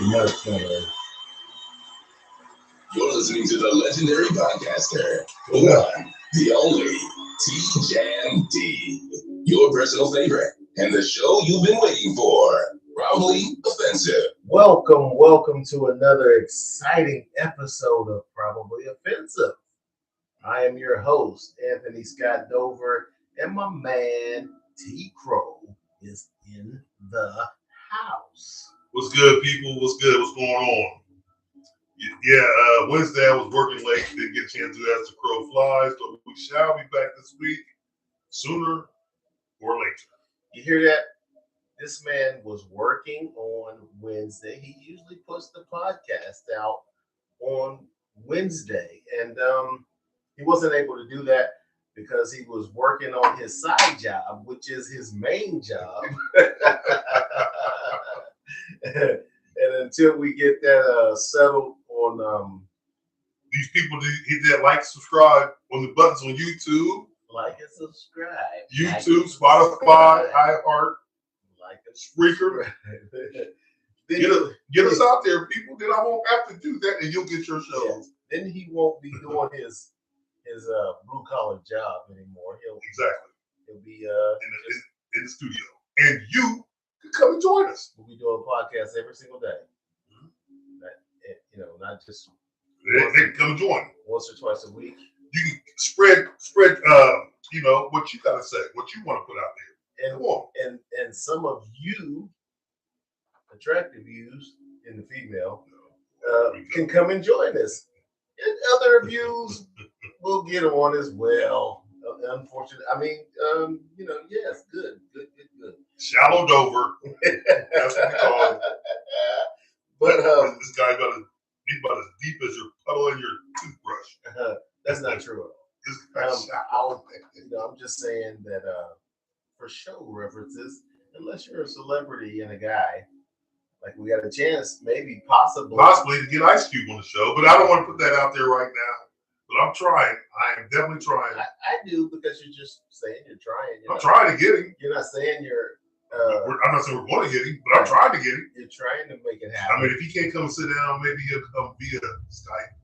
You're listening to the legendary podcaster, the one, the only, T-Jam D, your personal favorite, and the show you've been waiting for, Probably Offensive. Welcome to another exciting episode of Probably Offensive. I am your host, Anthony Scott Dover, and my man, T. Crow, is in the house. What's good, people? What's good? What's going on? Wednesday I was working late. Didn't get a chance to do that as the crow flies, but we shall be back this week, sooner or later. You hear that? This man was working on Wednesday. He usually puts the podcast out on Wednesday, and he wasn't able to do that because he was working on his side job, which is his main job. And until we get that settled on these people hit that like, subscribe on the buttons on YouTube, like and subscribe, YouTube, Spotify, iHeart, like and Spreaker. Get us out there, people. Then I won't have to do that, and you'll get your shows. Yeah. Then he won't be doing his blue collar job anymore. He'll be in the studio, and you can come and join us. We'll be doing podcasts every single day. Mm-hmm. Not just they can come and join once or twice a week. You can spread what you gotta say, what you want to put out there. And some of you attractive views in the female can come and join us. And other views will get on as well. Unfortunately, yes, good. Shallow Dover. That's what we call it. But this guy he's about as deep as your puddle in your toothbrush. That's not true at all. I'm just saying that for show references, unless you're a celebrity and a guy, like we got a chance, possibly to get Ice Cube on the show, but I don't want to put that out there right now. But I'm trying. I am definitely trying. I do, because you're just saying you're trying. I'm trying to get him. You're not saying you're. I'm not saying we're going to get him, but I'm trying to get him. You're trying to make it happen. I mean, if he can't come and sit down, maybe he'll come via Skype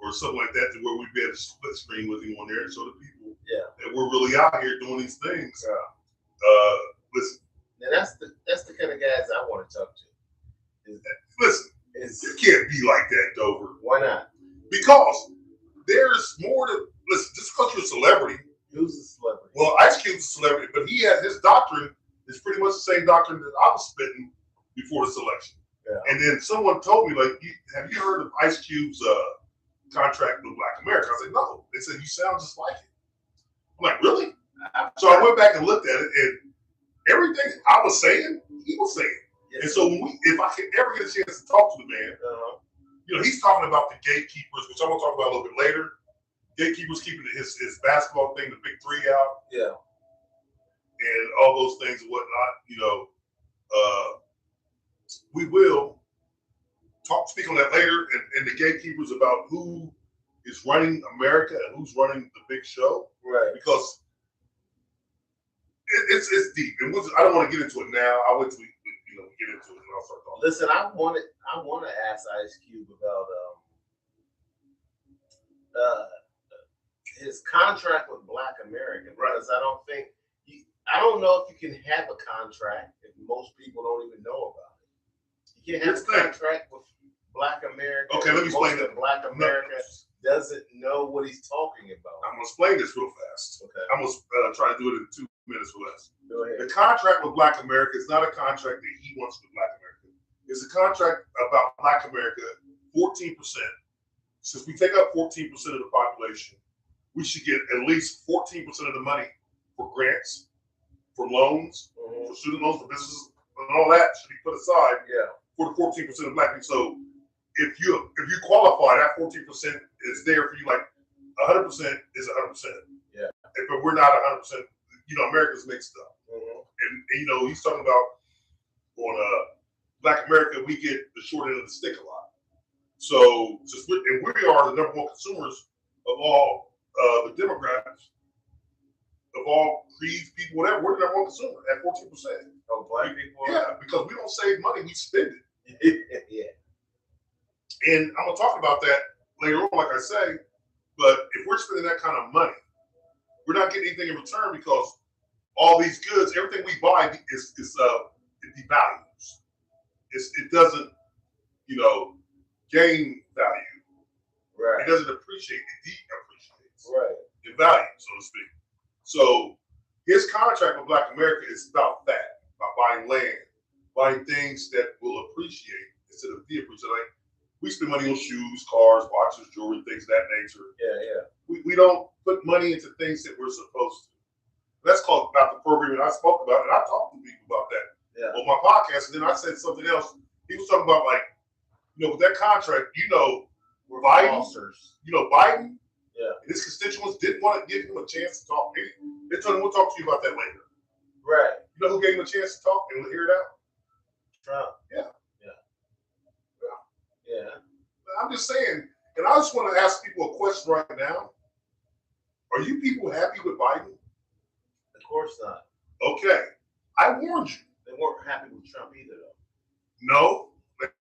or something like that, to where we'd be able to split screen with him on there and show the people that we're really out here doing these things. Listen. Now that's the kind of guys I want to talk to. You can't be like that, Dover. Why not? Because there's more to listen. Just because you're a celebrity. Who's a celebrity? Well, Ice Cube's a celebrity, but he has his doctrine is pretty much the same doctrine that I was spitting before the selection. Yeah. And then someone told me, like, have you heard of Ice Cube's contract with Black America? I said, no. They said, you sound just like it. I'm like, really? So I went back and looked at it, and everything I was saying, he was saying. Yes. And so if I could ever get a chance to talk to the man, he's talking about the gatekeepers, which I'm going to talk about a little bit later. Gatekeepers keeping his basketball thing, the Big Three out. Yeah. And all those things and whatnot, we will speak on that later, and the gatekeepers about who is running America and who's running the big show. Right. Because it's deep. And I don't want to get into it now. I'll wait till we get into it and I'll start talking. Listen, I want to ask Ice Cube about his contract with Black America, because I don't know if you can have a contract if most people don't even know about it. You can't have a contract with Black America. Okay, let me explain that. Black America doesn't know what he's talking about. I'm going to explain this real fast. Okay. I'm going to try to do it in 2 minutes or less. Go ahead. The contract with Black America is not a contract that he wants with Black America. It's a contract about Black America, 14%. Since we take up 14% of the population, we should get at least 14% of the money for grants, for loans, for student loans, for businesses, and all that should be put aside for the 14% of Black people. So if you qualify, that 14% is there for you. Like 100% is 100%. Yeah. But we're not 100%. America's mixed up. And he's talking about on Black America, we get the short end of the stick a lot. So we are the number one consumers of all the demographics, of all creeds, people, whatever. We're the number one consumer at 14%. Oh, Black people? Yeah, because we don't save money, we spend it. And I'm gonna talk about that later on, like I say. But if we're spending that kind of money, we're not getting anything in return because all these goods, everything we buy is it devalues. It doesn't, gain value. Right. It doesn't appreciate. It depreciates. Right. In value, so to speak. So his contract with Black America is about that, about buying land, buying things that will appreciate instead of depreciate. Like we spend money on shoes, cars, watches, jewelry, things of that nature. Yeah. We don't put money into things that we're supposed to. That's called about the program I spoke about, and I talked to people about that on my podcast. And then I said something else. He was talking about with that contract, We're Biden, monsters. Biden. Yeah. His constituents didn't want to give him a chance to talk. They told him, we'll talk to you about that later. Right. You know who gave him a chance to talk and hear it out? Trump. Yeah. I'm just saying, and I just want to ask people a question right now. Are you people happy with Biden? Of course not. Okay. I warned you. They weren't happy with Trump either, though. No,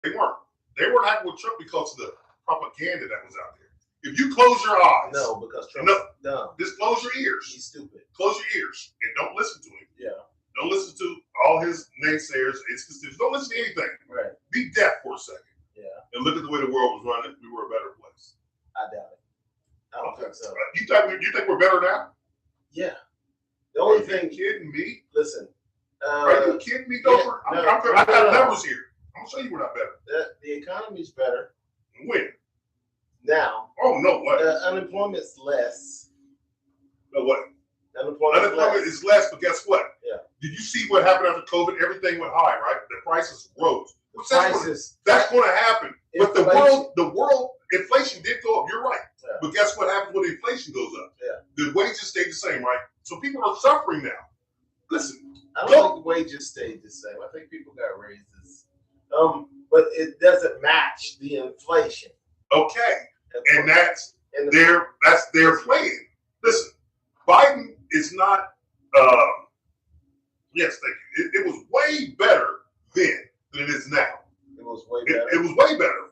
they weren't. They weren't happy with Trump because of the propaganda that was out there. If you close your eyes. No, because Trump's dumb. Just close your ears. He's stupid. Close your ears and don't listen to him. Yeah. Don't listen to all his naysayers, his constituents. Don't listen to anything. Right. Be deaf for a second. Yeah. And look at the way the world was running. We were a better place. I doubt it. I don't think so. You think we're better now? Yeah. The only Are thing. you kidding me? Listen. Are you kidding me, Gopher? Yeah, I got numbers here. I'm gonna show you we're not better. The economy's better When? now. Oh no, what? Unemployment's less. No what? Unemployment is less, but guess what? Yeah. Did you see what happened after COVID? Everything went high, right? The prices rose. That's going to happen. But the world, inflation did go up. You're right. Yeah. But guess what happens when inflation goes up? Yeah. The wages stayed the same, right? So people are suffering now. Listen. I don't think wages stayed the same. I think people got raises. But it doesn't match the inflation. Okay. And that's their plan. Listen, Biden is not yes, thank you. It was way better then than it is now. It was way better. It was way better.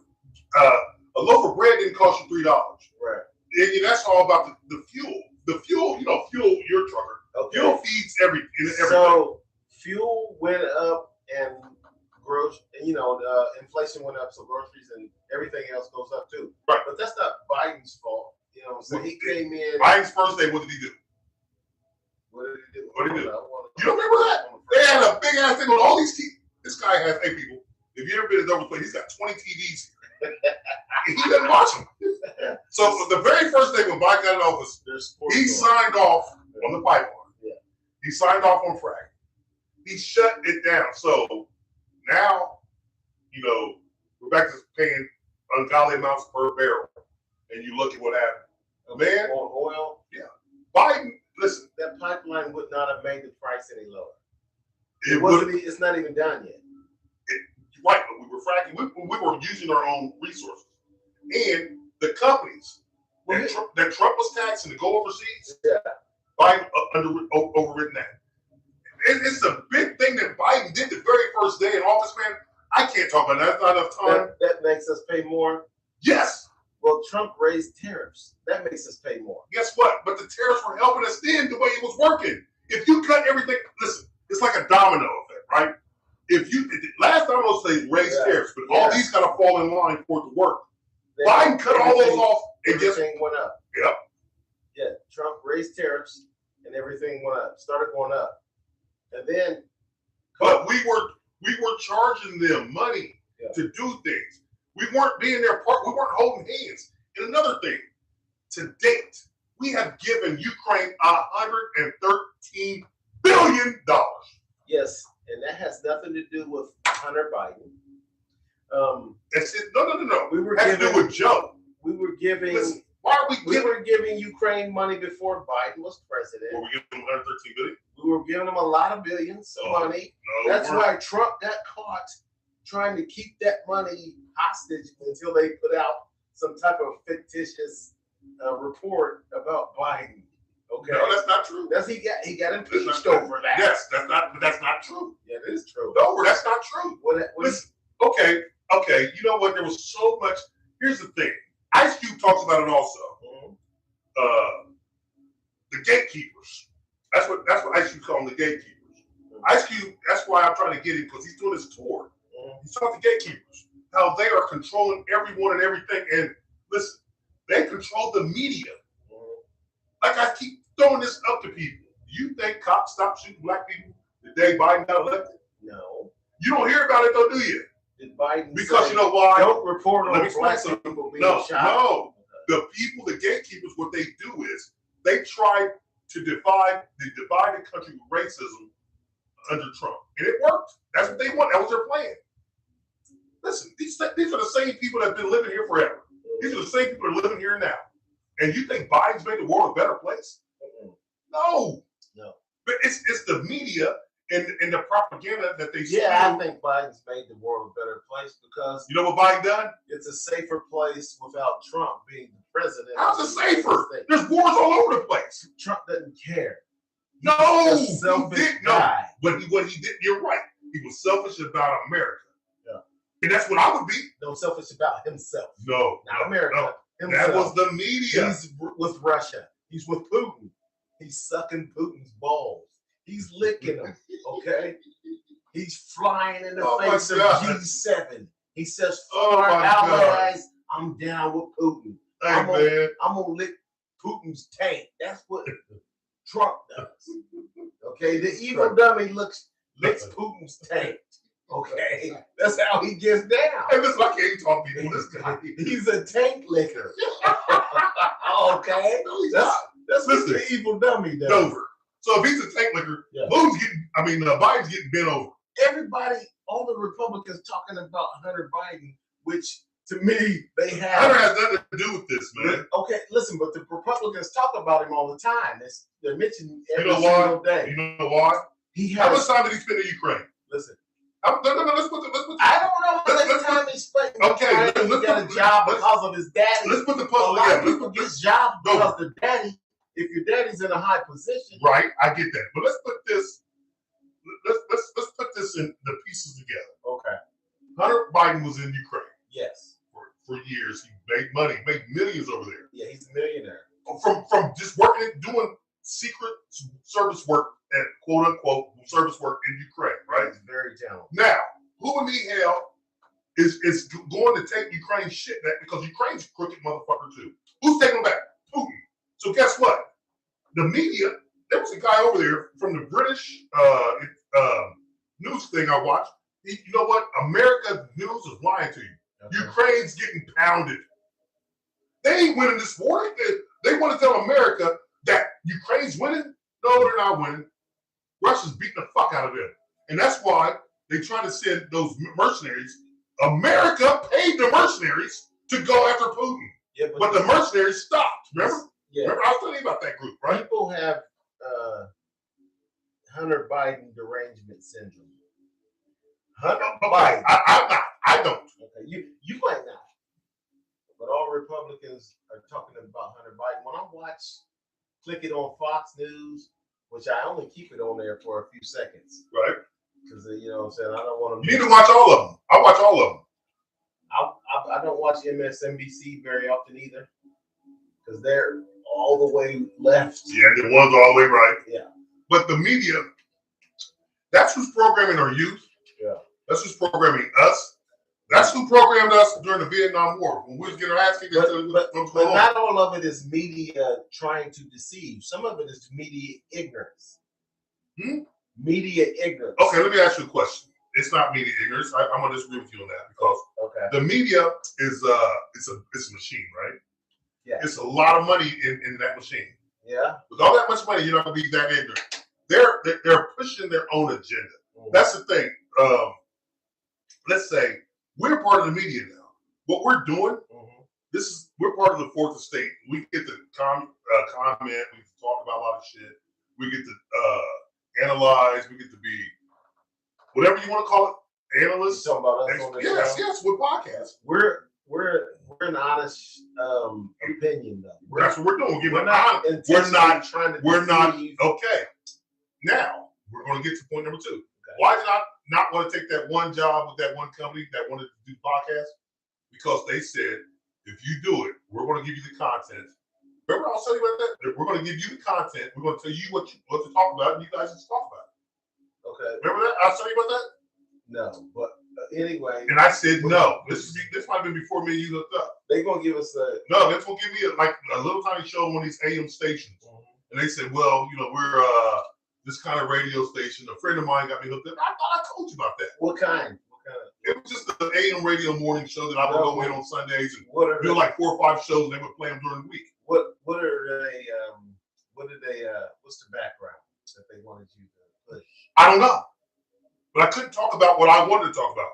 A loaf of bread didn't cost you $3. Right. And that's all about the fuel. The fuel, fuel your trucker. Okay. Fuel feeds everything. So fuel went up and inflation went up, so groceries and everything else goes up too. Right. But that's not Biden's fault. So he came in. Biden's first day, what did he do? What did he do? You don't remember that? They had a big ass thing on all these TVs. This guy has, hey people, if you ever been to Dover's place, he's got 20 TVs. And he doesn't watch them. So the very first day when Biden got in office, he signed off on the pipeline. Yeah. He signed off on fracking. He shut it down. So now, we're back to paying ungodly amounts per barrel. And you look at what happened. Man. On oil? Yeah. Biden, listen. That pipeline would not have made the price any lower. It's not even done yet. Right, but we were fracking. We were using our own resources. And the companies that Trump was taxing to go overseas, Biden overridden that. It's a big thing that Biden did the very first day in office, man. I can't talk about that. That's not enough time. That makes us pay more? Yes. Well, Trump raised tariffs. That makes us pay more. Guess what? But the tariffs were helping us then the way it was working. If you cut everything, listen, it's like a domino effect, right? Last domino say raise tariffs, but all these gotta fall in line for it to work. Biden cut all those off and everything went up. Yep. Yeah, Trump raised tariffs and everything went up, started going up. And then but we were charging them money to do things. We weren't being their part, we weren't holding hands. And another thing, to date, we have given Ukraine $113 billion. Yes, and that has nothing to do with Hunter Biden. That's it. No. We were to do with Joe. We were giving. Listen, why are we were giving Ukraine money before Biden was president. Were we giving them $113 billion? We were giving them a lot of billions of money. No, that's why Trump got caught trying to keep that money hostage until they put out some type of fictitious report about Biden. Okay, no, that's not true. He got impeached over that. Yes, that's not true. Yeah, it is true. No, that's not true. Listen, okay. You know what? There was so much. here's the thing. Ice Cube talks about it also. The gatekeepers. That's what Ice Cube calls them, the gatekeepers. Ice Cube, that's why I'm trying to get him, because he's doing his tour. He's talking to gatekeepers, how they are controlling everyone and everything. And listen, they control the media. Like I keep throwing this up to people. Do you think cops stopped shooting black people the day Biden got elected? No. You don't hear about it though, do you? Did Biden because you know why? Don't report on black something. people being shot. No. The people, the gatekeepers, what they do is they try to divide the country with racism under Trump. And it worked. That's what they want. That was their plan. Listen, these are the same people that have been living here forever. These are the same people that are living here now. And you think Biden's made the world a better place? No. But it's the media and the propaganda that they spew. I think Biden's made the world a better place because you know what Biden done? It's a safer place without Trump being the president. How's it safer? There's wars all over the place. Trump doesn't care. No, he didn't. No, but what he did, you're right. He was selfish about America. Yeah. And that's what I would be. No, selfish about himself. No. Not America. No. That was the media. He's with Russia. He's with Putin. He's sucking Putin's balls. He's licking them. Okay? He's flying in the face of G7. He says, for our allies, I'm down with Putin. Hey, I'm gonna lick Putin's tank. That's what Trump does. Okay, the evil dummy licks Putin's tank. Okay, that's how he gets down. Hey, listen, I can't talk to people. This guy, he's a tank licker. Okay, that's what the evil dummy does. Dover. So if he's a tank licker, Biden's getting bent over. Everybody, all the Republicans talking about Hunter Biden, which to me, they have. Hunter has nothing to do with this, man. Okay, listen, but the Republicans talk about him all the time. They're mentioning every single day. You know why? How much time did he spend in Ukraine? Listen. Let's put I don't know how much time he spent in Ukraine. He got a job because of his daddy. Let's put the puzzle together. A lot of people get jobs because the daddy. If your daddy's in a high position, right? I get that, but let's put this. Let's put this in the pieces together. Okay. Hunter Biden was in Ukraine. Yes. For years, he made money, made millions over there. Yeah, he's a millionaire. From just working, doing secret service work and quote unquote service work in Ukraine, right? He's very talented. Now, who in the hell is going to take Ukraine's shit back? Because Ukraine's a crooked motherfucker too. Who's taking them back? Putin. So guess what? The media, there was a guy over there from the British news thing I watched. You know what? America News is lying to you. Okay. Ukraine's getting pounded. They ain't winning this war. They want to tell America that Ukraine's winning. No, they're not winning. Russia's beating the fuck out of them. And that's why they try to send those mercenaries. America paid the mercenaries to go after Putin. Yeah, but the mercenaries stopped. Remember? Yeah. Remember, I was telling you about that group, right? People have Hunter Biden derangement syndrome. Hunter Biden. I'm not. I don't. Okay, you might not. But all Republicans are talking about Hunter Biden. When I click it on Fox News, which I only keep it on there for a few seconds. Right. Because, you know what I'm saying, I don't want to. You need to watch all of them. I watch all of them. I don't watch MSNBC very often either. Because they're all the way left. Yeah, the one's all the way right. Yeah. But the media, that's who's programming our youth. Yeah. That's who's programming us. That's who programmed us during the Vietnam War. When we was getting our ass kicked. But not all of it is media trying to deceive. Some of it is media ignorance. Media ignorance. Okay, let me ask you a question. It's not media ignorance. I'm going to disagree with you on that because the media is it's a machine, right? Yeah. It's a lot of money in that machine. Yeah. With all that much money, you're not going to be that ignorant. They're pushing their own agenda. Mm-hmm. That's the thing. Let's say we're part of the media now. What we're doing, we're part of the fourth estate. We get to comment, we talk about a lot of shit. We get to analyze, we get to be whatever you want to call it, analysts. You're talking about us on this yes, with podcasts. We're an honest opinion though. That's what we're doing. We're not trying to deceive. Okay. Now we're going to get to point number 2. Okay. Why did I not want to take that one job with that one company that wanted to do podcasts? Because they said if you do it, we're going to give you the content. Remember, I'll tell you about that. We're going to give you the content. We're going to tell you what to talk about, and you guys just talk about it. Okay. Remember that? I'll tell you about that. No, but anyway. And I said no. This might have been before me and you looked up. They're gonna give us no. They're gonna give me a little tiny show on one of these AM stations, and they said, well, we're this kind of radio station. A friend of mine got me hooked up. I thought I told you about that. What kind? It was just an AM radio morning show that I would go in on Sundays and do like 4 or 5 shows, and they would play them during the week. What are they? What's the background that they wanted you to push? I don't know, but I couldn't talk about what I wanted to talk about.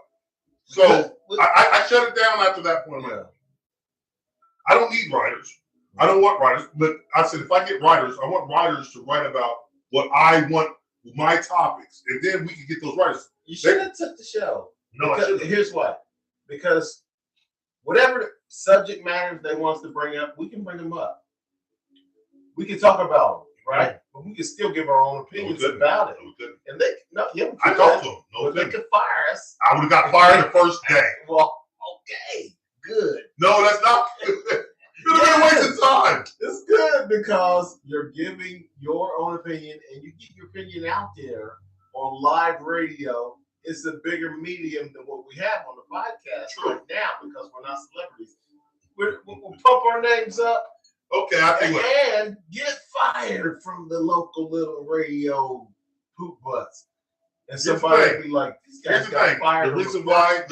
So I shut it down after that point. Yeah. I don't need writers. I don't want writers. But I said, if I get writers, I want writers to write about what I want, my topics, and then we can get those writers. You should have took the show. No, I shouldn't. Here's why. Because whatever subject matters they want us to bring up, we can bring them up. We can talk about them, right? But we can still give our own opinions about it. And I talked to them. No, they could fire us. I would have got fired the first day. Well, okay, good. No, that's not good. You're a waste of time. It's good because you're giving your own opinion and you get your opinion out there on live radio. It's a bigger medium than what we have on the podcast right now because we're not celebrities. We'll pump our names up. Okay, I think and get fired from the local little radio poop butts. And somebody will be like, these guys got fired. The reason why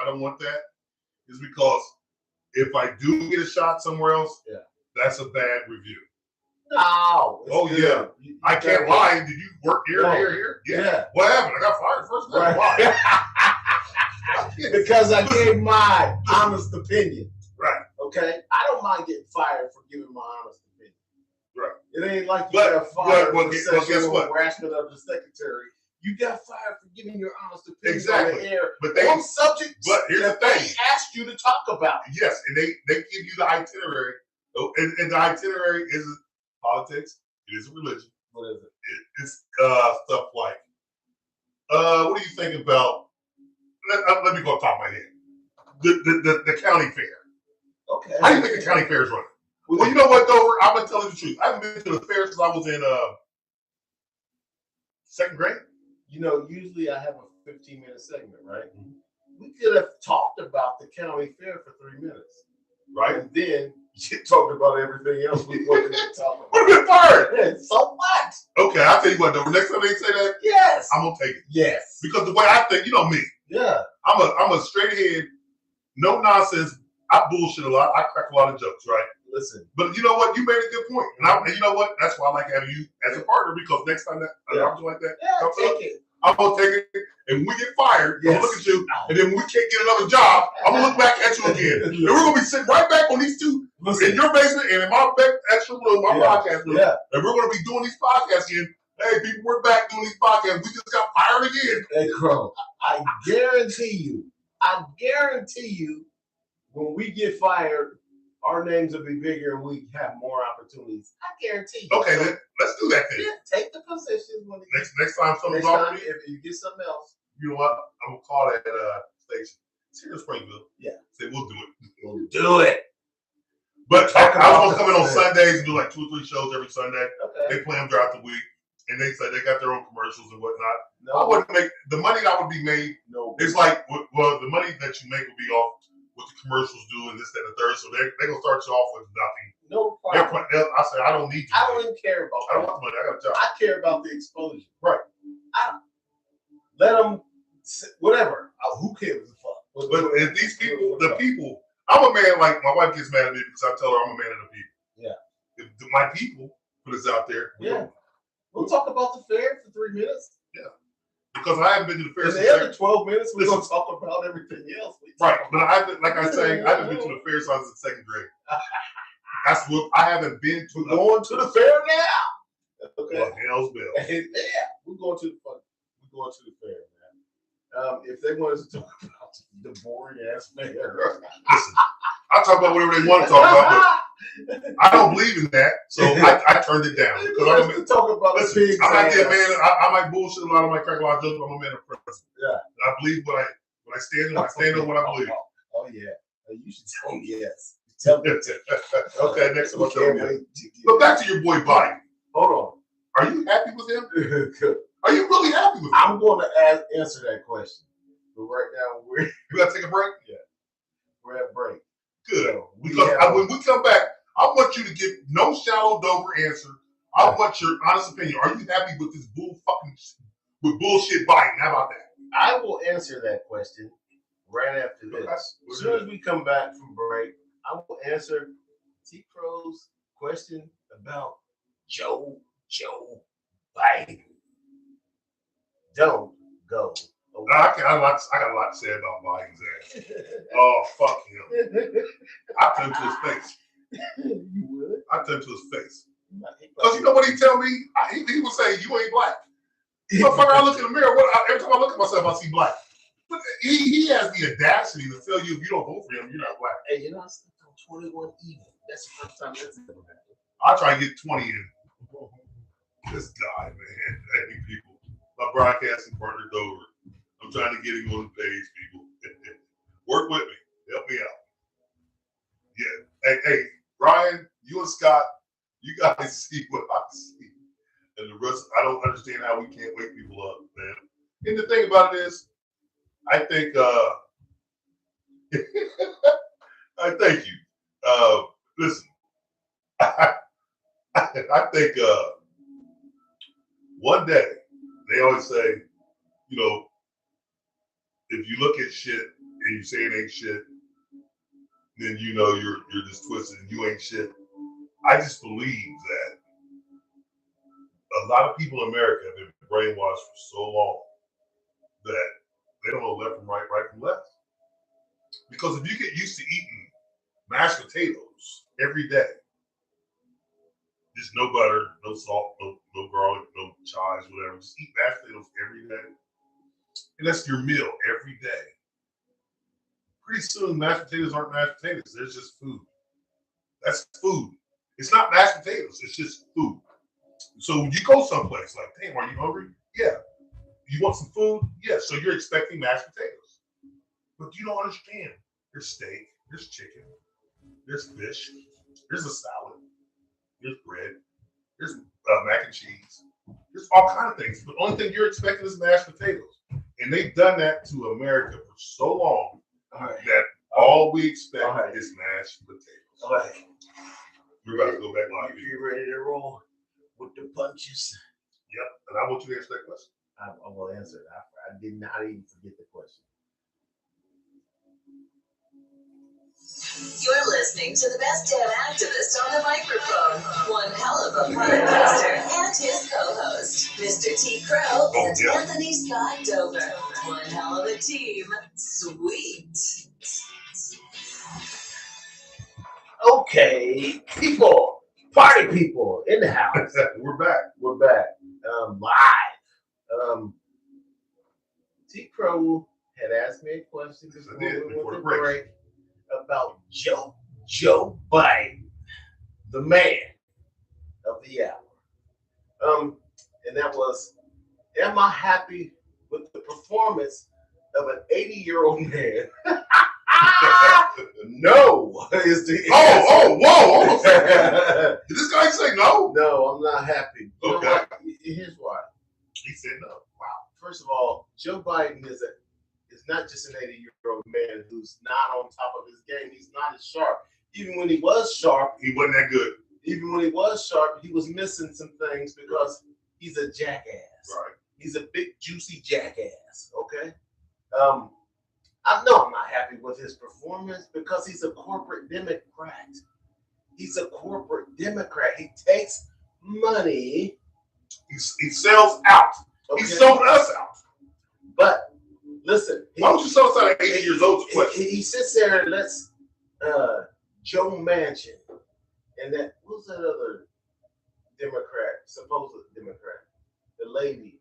I don't want that is because if I do get a shot somewhere else, that's a bad review. No. Oh, yeah. I can't lie. Did you work here, here? Yeah. What happened? I got fired first day. Why? Because I gave my honest opinion. Right. Okay? I don't mind getting fired for giving my honest opinion. Right. It ain't like you got fired for sexual harassment of the secretary. You got fired for giving your honest opinion on the air on subjects that they asked you to talk about. Yes, and they give you the itinerary. And the itinerary isn't politics. It isn't religion. What is it? It's stuff like, what do you think about, let me go off the top of my head, the county fair. Okay. How do you think the county fair is running? Well, you know what, Dover? I'm going to tell you the truth. I haven't been to the fair since I was in 2nd grade. Usually I have a 15-minute segment, right? Mm-hmm. We could have talked about the county fair for 3 minutes. Right. And then you talked about everything else we wanted to talk about. Would have been fired. Yeah, so what? Okay, I'll tell you what, Dover. Next time they say that, yes, I'm going to take it. Yes. Because the way I think, you know me. Yeah. I'm a straight ahead, no nonsense. I bullshit a lot. I crack a lot of jokes, right? Listen. But you know what? You made a good point. And you know what? That's why I like having you as a partner, because next time that an opportunity like that comes up, I'm going to take it. And when we get fired, I'm going to look at you, and then when we can't get another job, I'm going to look back at you again. And we're going to be sitting right back on these two, in your basement and in my extra room, my podcast room. Yeah. And we're going to be doing these podcasts again. Hey, people, we're back doing these podcasts. We just got fired again. Hey, Crow, I guarantee you, when we get fired, our names will be bigger and we have more opportunities. I guarantee you. Okay, then let's do that then. Yeah, take the position. Next time something's off me, if you get something else. You know what? I'm going to call that station. It's here in Springville. Yeah. Say, we'll do it. We'll do it. But I was going to come in on Sundays and do like 2 or 3 shows every Sunday. Okay. They play them throughout the week. And they say they got their own commercials and whatnot. No. I wouldn't make the money that would be made. No. It's like, well, the money that you make will be off what the commercials do and this, that, and the third. So they're going to start you off with nothing. No problem. I said, I don't need you. I don't even care about that. I don't want the money. I got a job. I care about the exposure. Right. Let them, whatever. Who cares? But if these people, I'm a man, like my wife gets mad at me because I tell her I'm a man of the people. Yeah. If my people put us out there. We'll talk about the fair for 3 minutes. Yeah. Because I haven't been to the fair in the other 12 minutes, we're going to talk about everything else. Right. But I haven't been to the fair since I was in 2nd grade. That's what I haven't been to. We're going to the fair now. Okay. Well, hell's bell. Yeah. We're going to the fair, man. If they want us to talk about the boring ass fair. Listen, I'll talk about whatever they want to talk about, but I don't believe in that, so I turned it down. Talk about listen, I'm not that man. I might bullshit a lot. I might crack a lot of jokes. I'm a man of principle. Yeah. I believe what I stand on. I stand on what I believe. Oh yeah. You should tell him yes. Tell him. Okay, next one. Okay, But back to your boy Biden. Hold on. Are you happy with him? Are you really happy with him? I'm going to answer that question. But right now, We got to take a break? Yeah. We're at break. Good. So Because when we come back, I want you to give no shallow Dover answer. I want your honest opinion. Are you happy with this bullshit Biden? How about that? I will answer that question right after this. Okay. As soon as we come back from break, I will answer T Crow's question about Joe Biden. Don't go away. I got a lot to say about Biden's ass. Oh, fuck him. I turned to his face. You would? I turned to his face. Because you know what he tell me? He would say, you ain't black. Motherfucker, I look in the mirror. Every time I look at myself, I see black. But he has the audacity to tell you if you don't vote for him, you're not black. Hey, you know, I stepped on 21 even. That's the first time that's ever happened. I try to get 20 in. This guy, man. Hey, people. My broadcasting partner, Dover. I'm trying to get him on the page, people. Work with me. Help me out. Yeah. Hey, Ryan, you and Scott, you guys see what I see. And the rest, I don't understand how we can't wake people up, man. And the thing about it is, I think, I thank you. Listen, I think one day, they always say, you know, if you look at shit and you say it ain't shit, then you know you're just twisted and you ain't shit. I just believe that a lot of people in America have been brainwashed for so long that they don't know left from right, right from left. Because if you get used to eating mashed potatoes every day, just no butter, no salt, no garlic, no chives, whatever, just eat mashed potatoes every day. And that's your meal every day. Pretty soon, mashed potatoes aren't mashed potatoes. They're just food. That's food. It's not mashed potatoes. It's just food. So when you go someplace like, damn, are you hungry? Yeah. You want some food? Yeah. So you're expecting mashed potatoes. But you don't understand. There's steak. There's chicken. There's fish. There's a salad. There's bread. There's mac and cheese. There's all kinds of things. But the only thing you're expecting is mashed potatoes. And they've done that to America for so long that all we expect is mashed potatoes. All right. We're about to go back live. You ready to roll with the punches? Yep. And I want you to answer that question. I will answer it. I did not even forget the question. You're listening to the best damn activist on the microphone. One hell of a podcaster and his co-host, Mr. T. Crow and Anthony Scott Dover. One hell of a team. Sweet. Okay, people, party people in the house. We're back. We're back. Live. T. Crow had asked me a question before we went to break about Joe Biden, the man of the hour. And that was, am I happy with the performance of an 80-year-old man? No is the answer. Whoa, hold on. Did this guy say no? No, I'm not happy. You know what? Here's why. He said no. Wow. First of all, Joe Biden is not just an 80-year-old man who's not on top of his game. He's not as sharp. Even when he was sharp, he wasn't that good. Even when he was sharp, he was missing some things because he's a jackass. Right. He's a big, juicy jackass. Okay. I know I'm not happy with his performance because he's a corporate Democrat. He's a corporate Democrat. He takes money. He sells out. Okay. He sold us out. But listen. Why don't you sell us out at 80 years old? He sits there and lets Joe Manchin and that, who's that other Democrat, supposed Democrat? The lady.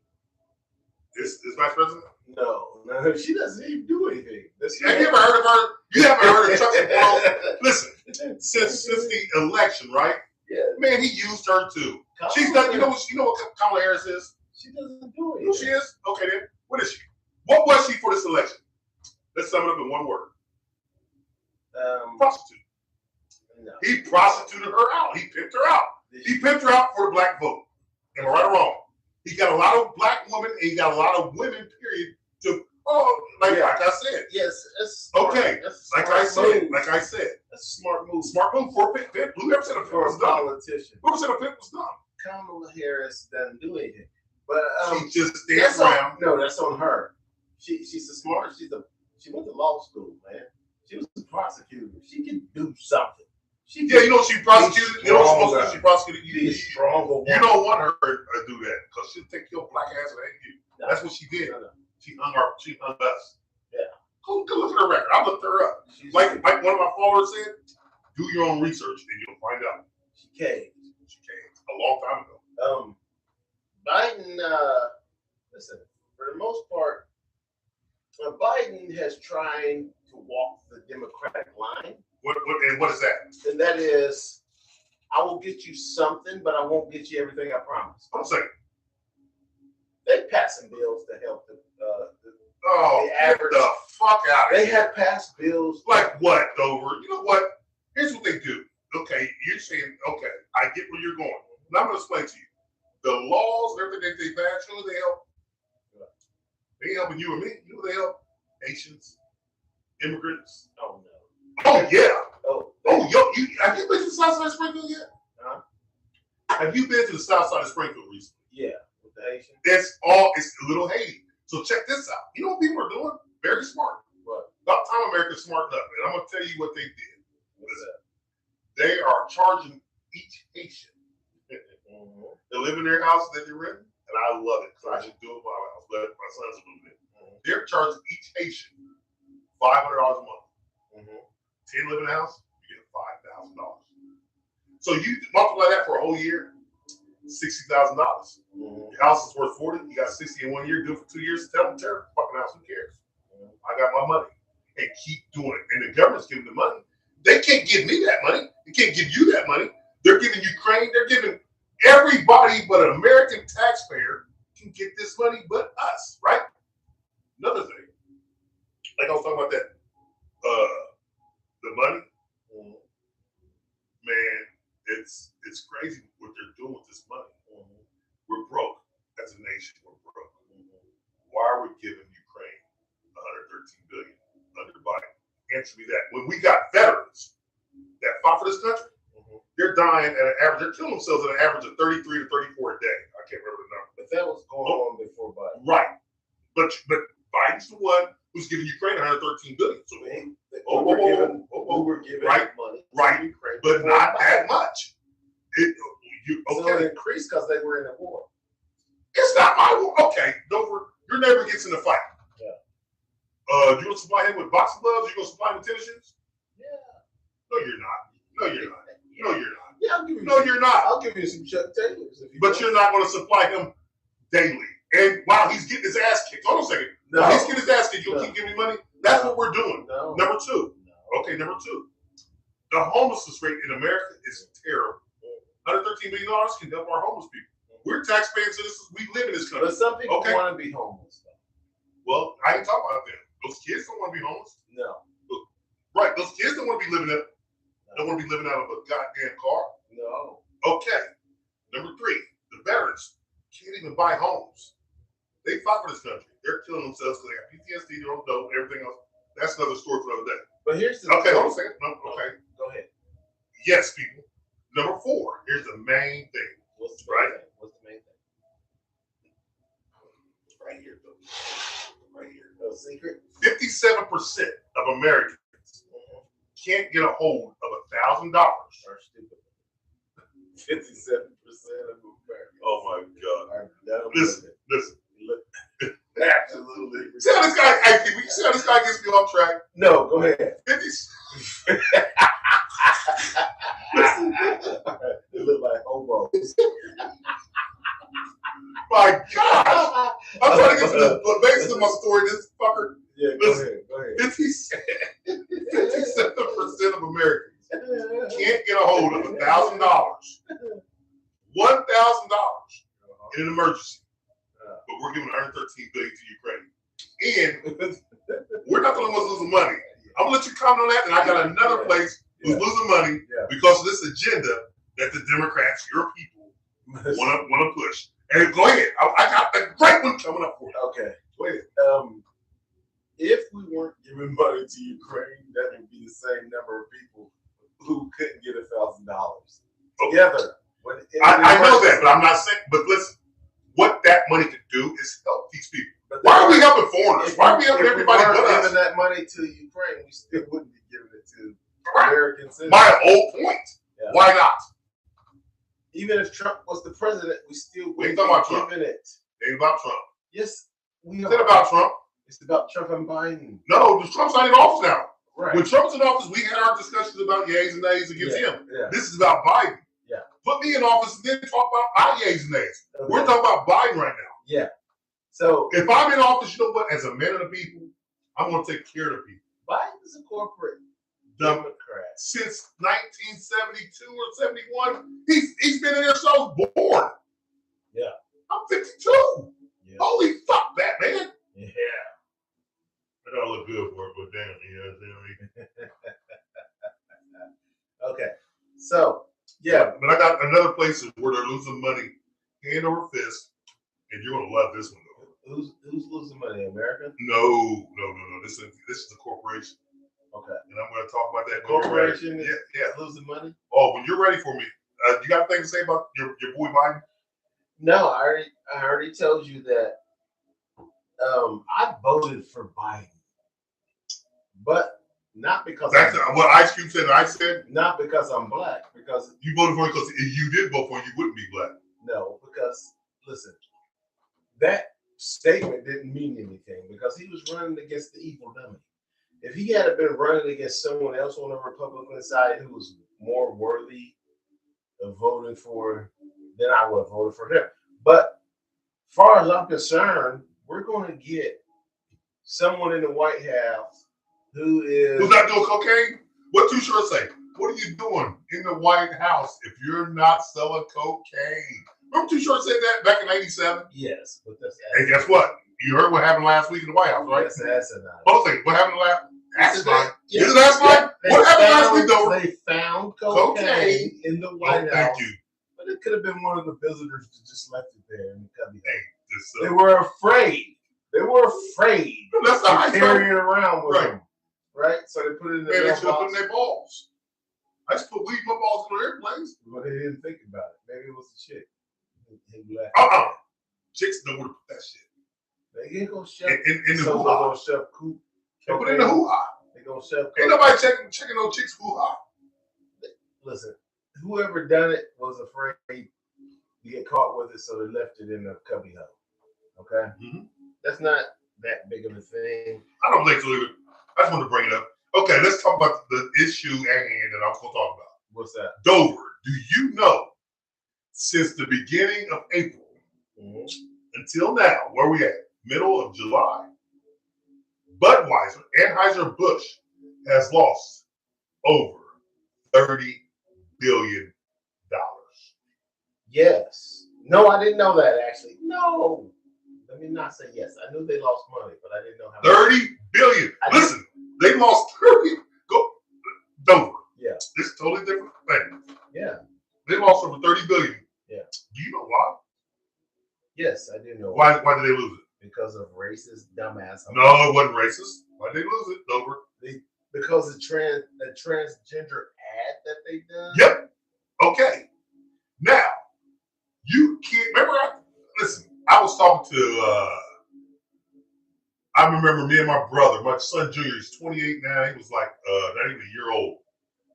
This vice president? No, she doesn't even do anything. Have you ever heard of her? You haven't heard of Chuck Paul? Listen, since the election, right? Yeah. Man, he used her too. She's done. You know what Kamala Harris is? She doesn't do it. Who she is? Okay, then. What is she? What was she for this election? Let's sum it up in one word. prostitute. No. He prostituted her out. He pimped her out. He pimped her out for the black vote. Am I right or wrong? He got a lot of black women and he got a lot of women, period, to, like I said. Yes, that's okay. Like I said. That's a smart move. Smart move for a pimp. Who ever said a pimp was dumb? Politician. Who ever said a pimp was dumb? Kamala Harris doesn't do anything. But she just stands around. No, that's on her. She's a smart. She went to law school, man. She was a prosecutor. She can do something. She prosecuted. You know, she prosecuted you. Stronger. You don't want her to do that because she'll take your black ass and hate you. No, that's what she did. No. She hung us. Yeah. Go look at her record. I looked her up. Like one of my followers said, do your own research and you'll find out. She came a long time ago. Biden. Listen, for the most part, Biden has tried to walk the Democratic line. What is that? And that is, I will get you something, but I won't get you everything I promised. I'm saying. They passing bills to help the average. Get the fuck out of here. They have passed bills. Like what, Dover? You know what? Here's what they do. Okay, you're saying, okay, I get where you're going. Now I'm going to explain to you. The laws and everything that they pass, you know they help? They helping you and me. You know they help? Haitians, immigrants. Oh, no. Oh, yeah. Have you been to the south side of Springfield yet? Huh? Have you been to the south side of Springfield recently? Yeah, with the Haitians. It's a little Haiti. So check this out. You know what people are doing? Very smart. What? About time America's smartened up. And I'm going to tell you what they did. They are charging each Haitian. They live in their house that they're renting. And I love it because I should do it while I was letting my sons move in. They're charging each Haitian $500 a month. 10 live in the house, you get $5,000. So you multiply that for a whole year, $60,000. Your house is worth 40. You got 60 in 1 year. Do it for 2 years. Tell them, tear the fucking house. Who cares? I got my money, and keep doing it. And the government's giving the money. They can't give me that money. They can't give you that money. They're giving Ukraine. They're giving everybody but an American taxpayer can get this money but us, right? Another thing, like I was talking about that, the money, man, it's crazy what they're doing with this money. We're broke as a nation. We're broke. Why are we giving Ukraine $113 billion under Biden? Answer me that. When we got veterans that fought for this country, they're dying at an average. They're killing themselves at an average of 33 to 34 a day. I can't remember the number. But that was going on before Biden. Right. But Biden's the one who's giving Ukraine $113 billion. So we were giving right, money right, to Ukraine, but not that much. So it increased because they were in a war. It's not my war. Okay, Dover, your neighbor gets in a fight. Yeah. You gonna supply him with boxing gloves? You gonna supply him with tennis shoes? Yeah. No, you're not. No, you're not. No, you're not. Yeah, I'll give you. No, you're not. I'll give you some Chuck Taylors. But you're not going to supply him daily. And while he's getting his ass kicked, hold on a second. No. While he's getting his ass kicked, you'll keep giving me money. That's what we're doing. No. Number two. No. Okay, number two. The homelessness rate in America is terrible. $113 million can help our homeless people. We're taxpaying citizens. We live in this country. But some people want to be homeless. Well, I ain't talking about them. Those kids don't want to be homeless. No. Right. Those kids don't want to be living out. Don't want to be living out of a goddamn car. No. Okay. Number three, the veterans can't even buy homes. They fought for this country. They're killing themselves because they got PTSD, they're on dope, and everything else. That's another story for another day. But here's the okay. Hold on a second. No, okay. Go ahead. Yes, people. Number four. Here's the main thing. What's the main thing? What's the main thing? Right here, though. Right here. No secret. 57% of Americans can't get a hold of $1,000. Are stupid. 57% of Americans. Oh my God! Listen. Absolutely. See how this guy? You see how this guy gets me off track? No, go ahead. 50. They look like hobos. My gosh! I'm trying to get to the basis of my story. This fucker. Yeah, go ahead. 57% of Americans can't get a hold of $1,000. $1,000 in an emergency. But we're giving $113 billion to Ukraine. And we're not the only ones losing money. I'm I'm gonna let you comment on that. And I got another place who's losing money because of this agenda that the Democrats, your people, want to push. And go ahead. I got a great one coming up for you. Okay. Go ahead. If we weren't giving money to Ukraine, that would be the same number of people who couldn't get $1,000 together. I know that, but I'm not saying. But listen, what that money could do is help these people. Why are we helping foreigners? Why are we helping everybody but us? Giving that money to Ukraine, we still wouldn't be giving it to American citizens. My whole point. Yeah. Why not? Even if Trump was the president, we still wouldn't be giving it. It ain't about Trump. Yes, we are. It's about Trump. It's about Trump and Biden. No, Trump's not in office now. Right. When Trump's in office, we had our discussions about yays and nays against him. Yeah. This is about Biden. Yeah. Put me in office and then talk about my yays and nays. Okay. We're talking about Biden right now. Yeah. So if I'm in office, you know what? As a man of the people, I'm going to take care of the people. Biden is a corporate Democrat. Since 1972 or 71, he's been in there since I was born. Yeah. I'm 52. Yeah. Holy fuck, Batman. Yeah. I don't look good for it, but damn, you know what I'm saying? Okay. So, yeah. But I got another place where they're losing money hand over fist, and you're going to love this one, though. Who's losing money? America? No. This is a corporation. Okay. And I'm going to talk about that. Corporation is losing money? Oh, when you're ready for me, you got anything to say about your boy Biden? No, I already told you that I voted for Biden. But not because that's what Ice Cube said. I said not because I'm black. Because you voted for him because if you did vote for him, you wouldn't be black. No, because listen, that statement didn't mean anything because he was running against the evil dummy. If he had been running against someone else on the Republican side who was more worthy of voting for, then I would have voted for him. But as far as I'm concerned, we're going to get someone in the White House who's not doing cocaine. What Too Short say? What are you doing in the White House if you're not selling cocaine? Remember Too Short said that back in '87? Yes, but that's and guess what? You heard what happened last week in the White House, right? That's asinine. Both things. What happened last? Asinine. Is it asinine? What happened last week, though? They found cocaine in the White House. Thank you. But it could have been one of the visitors that just left it there in the cubby. Hey, they were afraid. That's to carry it around with them. Right? So they put it in the they should have put in their balls. I just put weed in my balls in their airplanes. But they didn't think about it. Maybe it was a chick. Chicks know where to put that shit. They ain't gonna shove in the hoo-ha. They put it in the hoo-ha. They gonna shove. Ain't nobody checking no chicks hoo-ha. Listen, whoever done it was afraid to get caught with it, so they left it in the cubby hole. Okay? Mm-hmm. That's not that big of a thing. I don't think so either. I just want to bring it up. Okay, let's talk about the issue at hand that I was going to talk about. What's that? Dover. Do you know, since the beginning of April until now, where we at? Middle of July, Budweiser, Anheuser-Busch has lost over $30 billion. Yes. No, I didn't know that, actually. No. Let me not say yes. I knew they lost money, but I didn't know how much. $30 billion. Listen, they lost 30. Go Dover. Yeah. It's a totally different thing. Yeah. They lost over $30 billion. Yeah. Do you know why? Yes, I do know why. Why did they lose it? Because of racist dumbass. No, it wasn't racist. Why did they lose it, Dover? Because of the transgender ad that they done. Yep. Okay. Now, you can't remember. Listen, I was talking to. I remember me and my brother, my son Junior. He's 28 now. He was like not even a year old.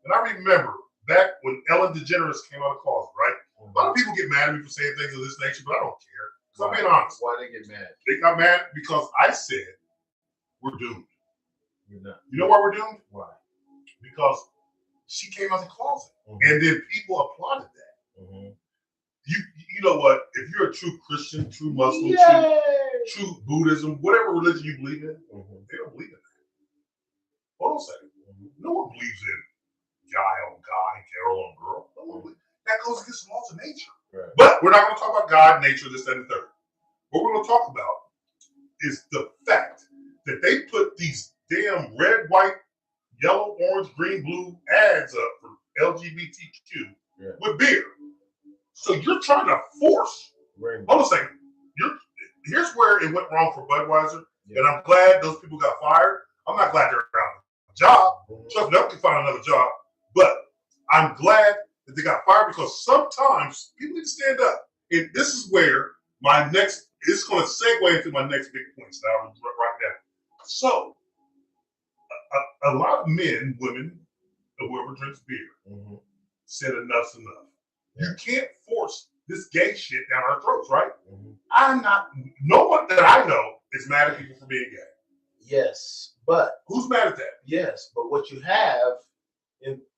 And I remember back when Ellen DeGeneres came out of the closet, right? A lot of people get mad at me for saying things of this nature, but I don't care. Because I'm being honest. Why they get mad? They got mad because I said we're doomed. You're not. You know why we're doomed? Why? Because she came out of the closet. And then people applauded that. You know what? If you're a true Christian, true Muslim, true Buddhism, whatever religion you believe in, they don't believe in that. Hold on a second. No one believes in guy on guy, girl on girl. No one believes. That goes against the laws of nature. Right. But we're not going to talk about God, nature, this, that, and the third. What we're going to talk about is the fact that they put these damn red, white yellow, orange, green, blue ads up for LGBTQ with beer. So you're trying to force. Hold on a second. Here's where it went wrong for Budweiser, and I'm glad those people got fired. I'm not glad they're out of a job. Trust me, they can find another job. But I'm glad that they got fired because sometimes people need to stand up. And this is where it's going to segue into my next big points now, right now. So, a lot of men, women, or whoever drinks beer, said enough's enough. You can't force this gay shit down our throats, right? No one that I know is mad at people for being gay. Yes, but who's mad at that? Yes, but what you have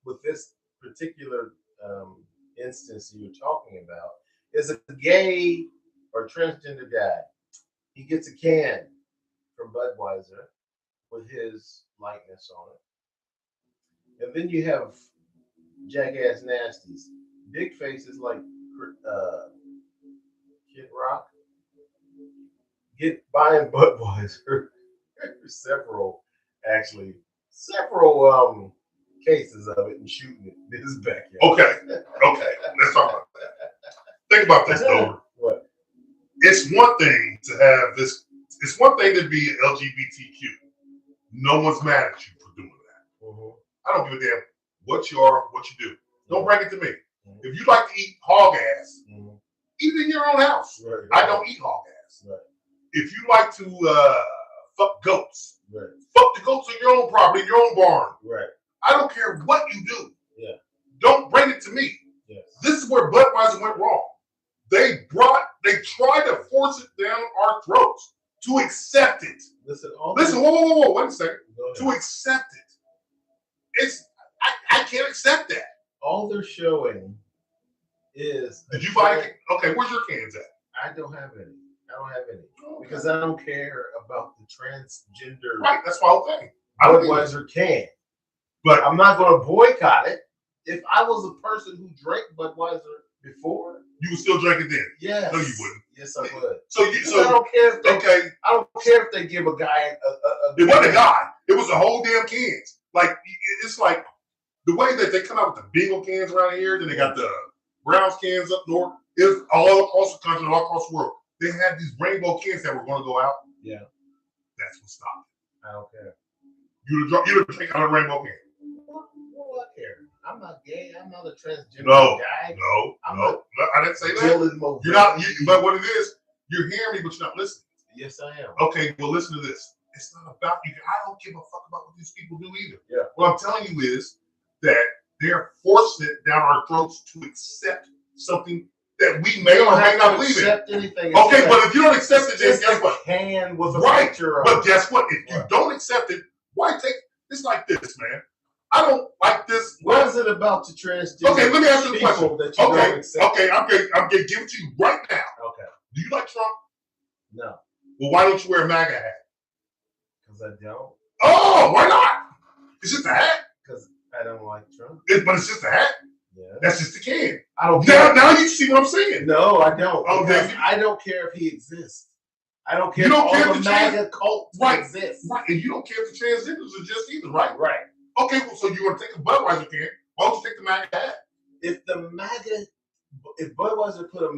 with this particular instance you're talking about is a gay or transgender guy. He gets a can from Budweiser with his likeness on it, and then you have jackass nasties, big faces like Kid Rock, buying Budweiser. several cases of it and shooting it in his backyard. Okay, let's talk about that. Think about this, though. What? It's one thing to have this. It's one thing to be LGBTQ. No one's mad at you for doing that. I don't give a damn what you are, what you do. Don't bring it to me. If you like to eat hog ass, eat it in your own house. Right. I don't eat hog ass. Right. If you like to fuck goats, fuck the goats on your own property, in your own barn. Right. I don't care what you do. Yeah. Don't bring it to me. Yes. This is where Budweiser went wrong. They tried to force it down our throats to accept it. Listen, whoa, wait a second. To accept it. I can't accept that. All they're showing is. Did you buy it? Okay, where's your cans at? I don't have any. Because I don't care about the transgender. Right, that's my whole thing. Budweiser can. But I'm not going to boycott it. If I was a person who drank Budweiser before, you would still drink it then. Yes. No, you wouldn't. Yes, I would. So I don't care if they. I don't care if they give a guy It wasn't a guy. It was a whole damn cans. Like it's like the way that they come out with the bingo cans around here. Then they got the Browns cans up north. It was all across the country, all across the world. They had these rainbow cans that were going to go out. Yeah. That's what stopped it. I don't care. You drink out of a rainbow can. What I care? I'm not gay. I'm not a transgender guy. No, I didn't say that. You're not. But what it is, you're hearing me, but you're not listening. Yes, I am. Okay, well, listen to this. It's not about you. I don't give a fuck about what these people do either. Yeah. What I'm telling you is that they're forcing it down our throats to accept something that we may or may not believe in. Anything. Okay, but if you don't accept it, then guess what? Can with a picture of. But guess what? If you don't accept it, why take? It's like this, man. I don't like this. What is it about the transgender? Okay, let me ask you a question. Okay, I'm gonna give it to you right now. Okay. Do you like Trump? No. Well, why don't you wear a MAGA hat? Because I don't. Oh, why not? It's just a hat. Because I don't like Trump. But it's just a hat. Yeah. That's just a can. I don't care. Now you see what I'm saying. No, I don't. Oh, I don't care if he exists. I don't care if all the MAGA cults exist. Right, and you don't care if the transgenders exist either, right? Right. Okay, well, so you want to take a Budweiser can? Why don't you take the MAGA hat? If Budweiser put a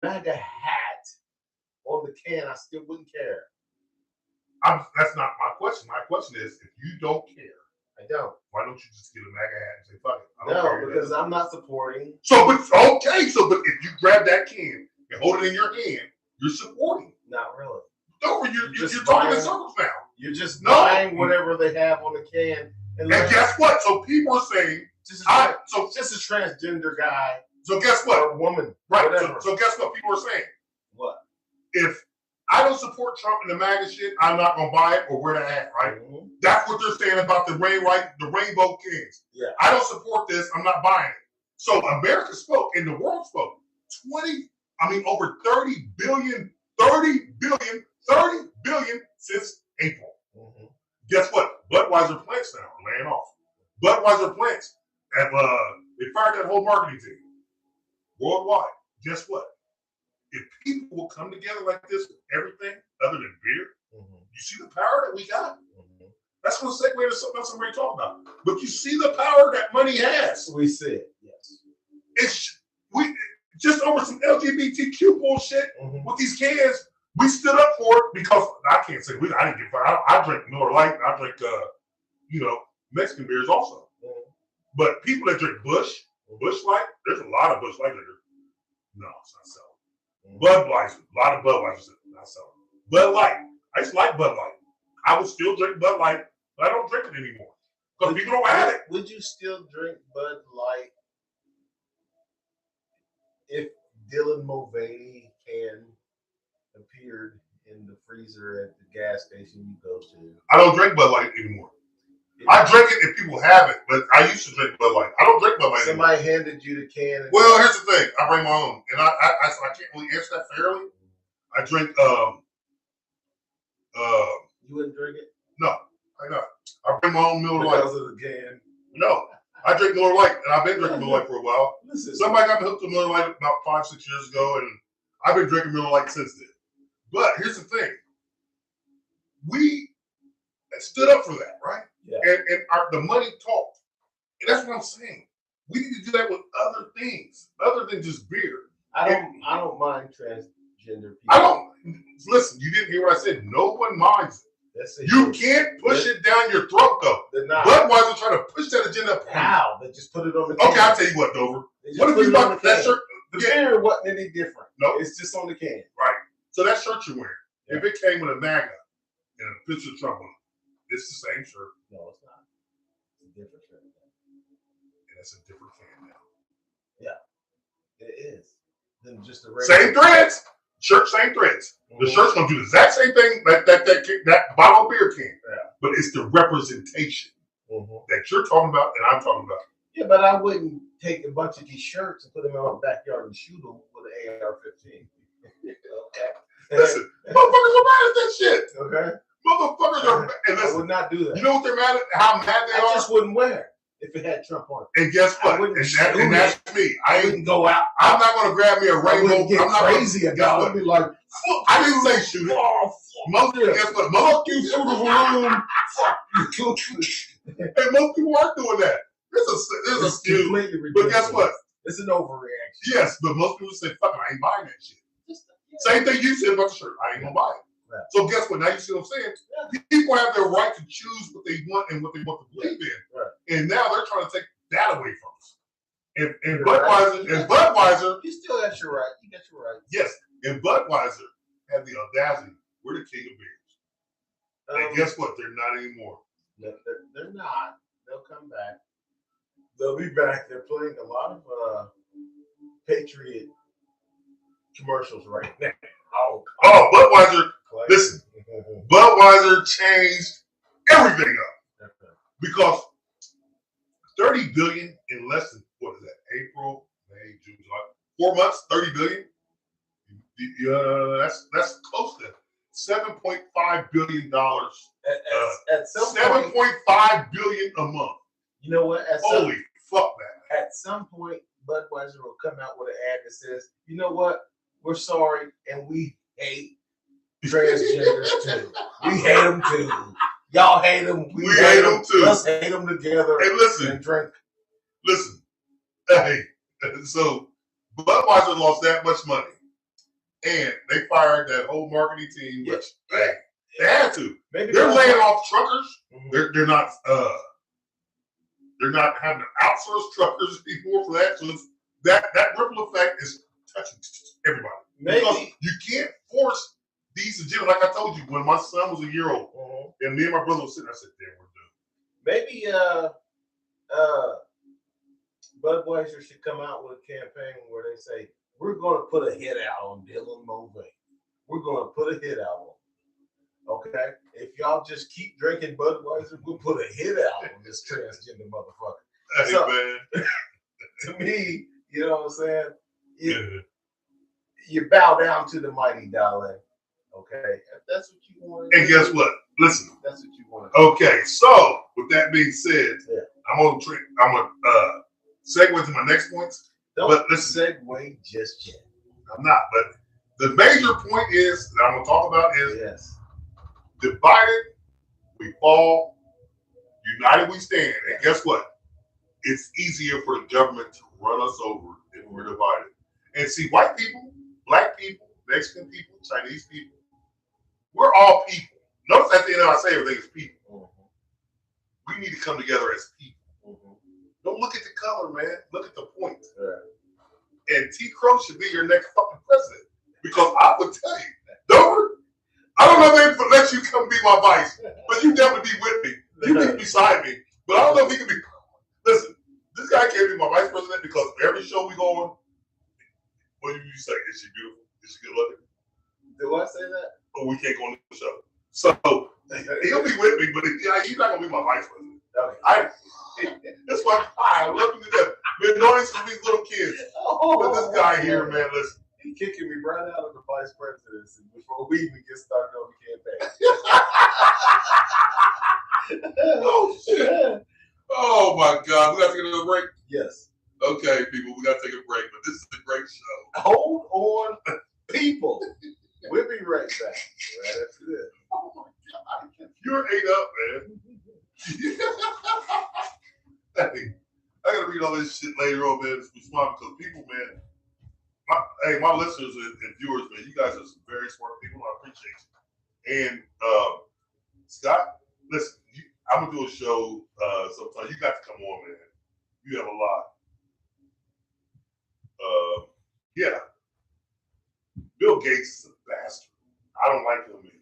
MAGA hat on the can, I still wouldn't care. That's not my question. My question is, if you don't care, I don't. Why don't you just get a MAGA hat and say, fuck it? I don't care. Because I'm not supporting. But if you grab that can and hold it in your hand, you're supporting. Not really. No, you're talking in circles now. You're just buying whatever they have on the can. And guess what? So people are saying, just a transgender guy. So guess what? Or a woman. Right. So guess what people are saying? What? If I don't support Trump and the MAGA shit, I'm not gonna buy it or wear the hat, right? Mm-hmm. That's what they're saying about the rainbow kings. Yeah. I don't support this, I'm not buying it. So America spoke and the world spoke. Over 30 billion since April. Mm-hmm. Guess what? Budweiser plants now are laying off. Budweiser plants have they fired that whole marketing team worldwide. Guess what? If people will come together like this with everything other than beer, you see the power that we got. That's going to segue to something else I'm ready to talk about. But you see the power that money has. We see it. Yes. It's we just over some LGBTQ bullshit with these kids. We stood up for it because I can't say I didn't get fired. I drink Miller Lite. I drink Mexican beers also. But people that drink Busch Light, there's a lot of Busch Light drinkers. No, it's not selling. Budweiser, a lot of Budweiser not selling. Bud Light, I used to like Bud Light. I would still drink Bud Light, but I don't drink it anymore because people don't have it. Would you still drink Bud Light if Dylan Mulvaney can appeared in the freezer at the gas station you go to? I don't drink Bud Light anymore. I drink it if people have it, but I used to drink Bud Light. I don't drink Bud Light anymore. Somebody handed you the can. Well, here's the thing. I bring my own, and I can't really answer that fairly. I drink. You wouldn't drink it? No, I not. I bring my own Miller Lite. Because of the can. No, I drink Miller Lite, and I've been drinking Miller Lite for a while. Listen, Somebody got me hooked to Miller Lite about 5-6 years ago, and I've been drinking Miller Lite since then. But here's the thing. We stood up for that, right? Yeah. And the money talked. And that's what I'm saying. We need to do that with other things, other than just beer. I don't mind transgender people. I don't. Listen, you didn't hear what I said. No one minds it. You can't push it down your throat, though. Budweiser trying to push that agenda up. How? They just put it on the can. Okay, I'll tell you what, Dover. What if you bought that shirt? The beer wasn't any different. No. It's just on the can. Right. So that shirt you're wearing, if it came with a MAGA and a picture of Trump on it, it's the same shirt. No, it's not. It's a different shirt. And it's a different can now. Yeah. It is. Than just a regular. Same threads. Shirt, same threads. The shirt's gonna do the exact same thing that bottle of beer can. Yeah. But it's the representation that you're talking about and I'm talking about. Yeah, but I wouldn't take a bunch of these shirts and put them in my backyard and shoot them with an AR-15. Okay. Listen, motherfuckers are mad at that shit. Okay. Motherfuckers are mad. And listen, I would not do that. You know what they're mad at? How mad they are? I just wouldn't wear it if it had Trump on it. And guess what? And that's me. I wouldn't go out. I'm not going to grab me a rainbow. I'm not crazy about it. I'd be like, I didn't say shoot it. Oh, most people, guess what? Most you shoot a balloon. Fuck you. And most people aren't doing that. There's a few. But guess what? It's an overreaction. Yes, but most people say, fuck it, I ain't buying that shit. Same thing you said about the shirt. I ain't going to buy it. Yeah. So guess what? Now you see what I'm saying? Yeah. People have their right to choose what they want and what they want to believe in. Right. And now they're trying to take that away from us. And Budweiser. You still got your right. You got your right. Yes. And Budweiser had the audacity. We're the king of beers. And guess what? They're not anymore. They're not. They'll come back. They'll be back. They're playing a lot of Patriot commercials right now. Oh, Budweiser. Listen, Budweiser changed everything up because $30 billion in less than what is that? April, May, June, July, 4 months, $30 billion. That's close to $7.5 billion. At some $7.5 billion a month. You know what? Holy fuck that! At some point, Budweiser will come out with an ad that says, "You know what? We're sorry, and we hate transgenders too. We hate them too. Y'all hate them. We hate them too. Let's hate them together. Hey, listen, and drink. Listen. Hey, so Budweiser lost that much money, and they fired that whole marketing team. Which they had to. Maybe they're laying off truckers. Mm-hmm. They're not having to outsource truckers anymore for that. So that ripple effect is touching everybody. Maybe. Because you can't force these agendas. Like I told you, when my son was a year old, and me and my brother were sitting, I said, "Damn, we're done." Maybe Budweiser should come out with a campaign where they say, "We're going to put a hit out on Dylan Mulvaney. We're going to put a hit out on him. Okay, if y'all just keep drinking Budweiser, we'll put a hit out on this transgender motherfucker." Hey, so, man. To me, you know what I'm saying? You bow down to the mighty dollar. Okay, if that's what you want. And guess what? Listen. That's what you want. Okay, so with that being said, I'm gonna segue to my next points. Don't segue just yet. I'm not, but the major point is that I'm gonna talk about is divided we fall, United we stand. And guess what? It's easier for the government to run us over if we're divided. And see, white people, black people, Mexican people, Chinese people, we're all people. Notice at the end I say everything is people. We need to come together as people. Don't look at the color, man. Look at the point. And T. Crow should be your next fucking president. Because I would tell you, Dover, I don't know if they let you come be my vice, but you definitely be with me. You be beside me. But I don't know if he can be. Listen, this guy can't be my vice president because every show we go on, what do you say? Is she beautiful? Is she good looking? Do I say that? Oh, we can't go on the show. So he'll be with me, but he's not gonna be my vice president. That's why I love him to death. Been knowing some of these little kids. But this guy here, man, listen. He kicking me right out of the vice presidency before we even get started on the campaign. Oh shit. Oh my God. We gotta take another break? Yes. Okay, people, we gotta take a break, but this is a great show. Hold on, people. We'll be right back. Right after this. Oh my God. You're ate up, man. Hey, I gotta read all this shit later on, man. It's smart because people, man. My listeners and viewers, man, you guys are some very smart people. I appreciate you. And Scott, listen, I'm gonna do a show sometime. You got to come on, man. You have a lot. Yeah. Bill Gates is a bastard. I don't like him either.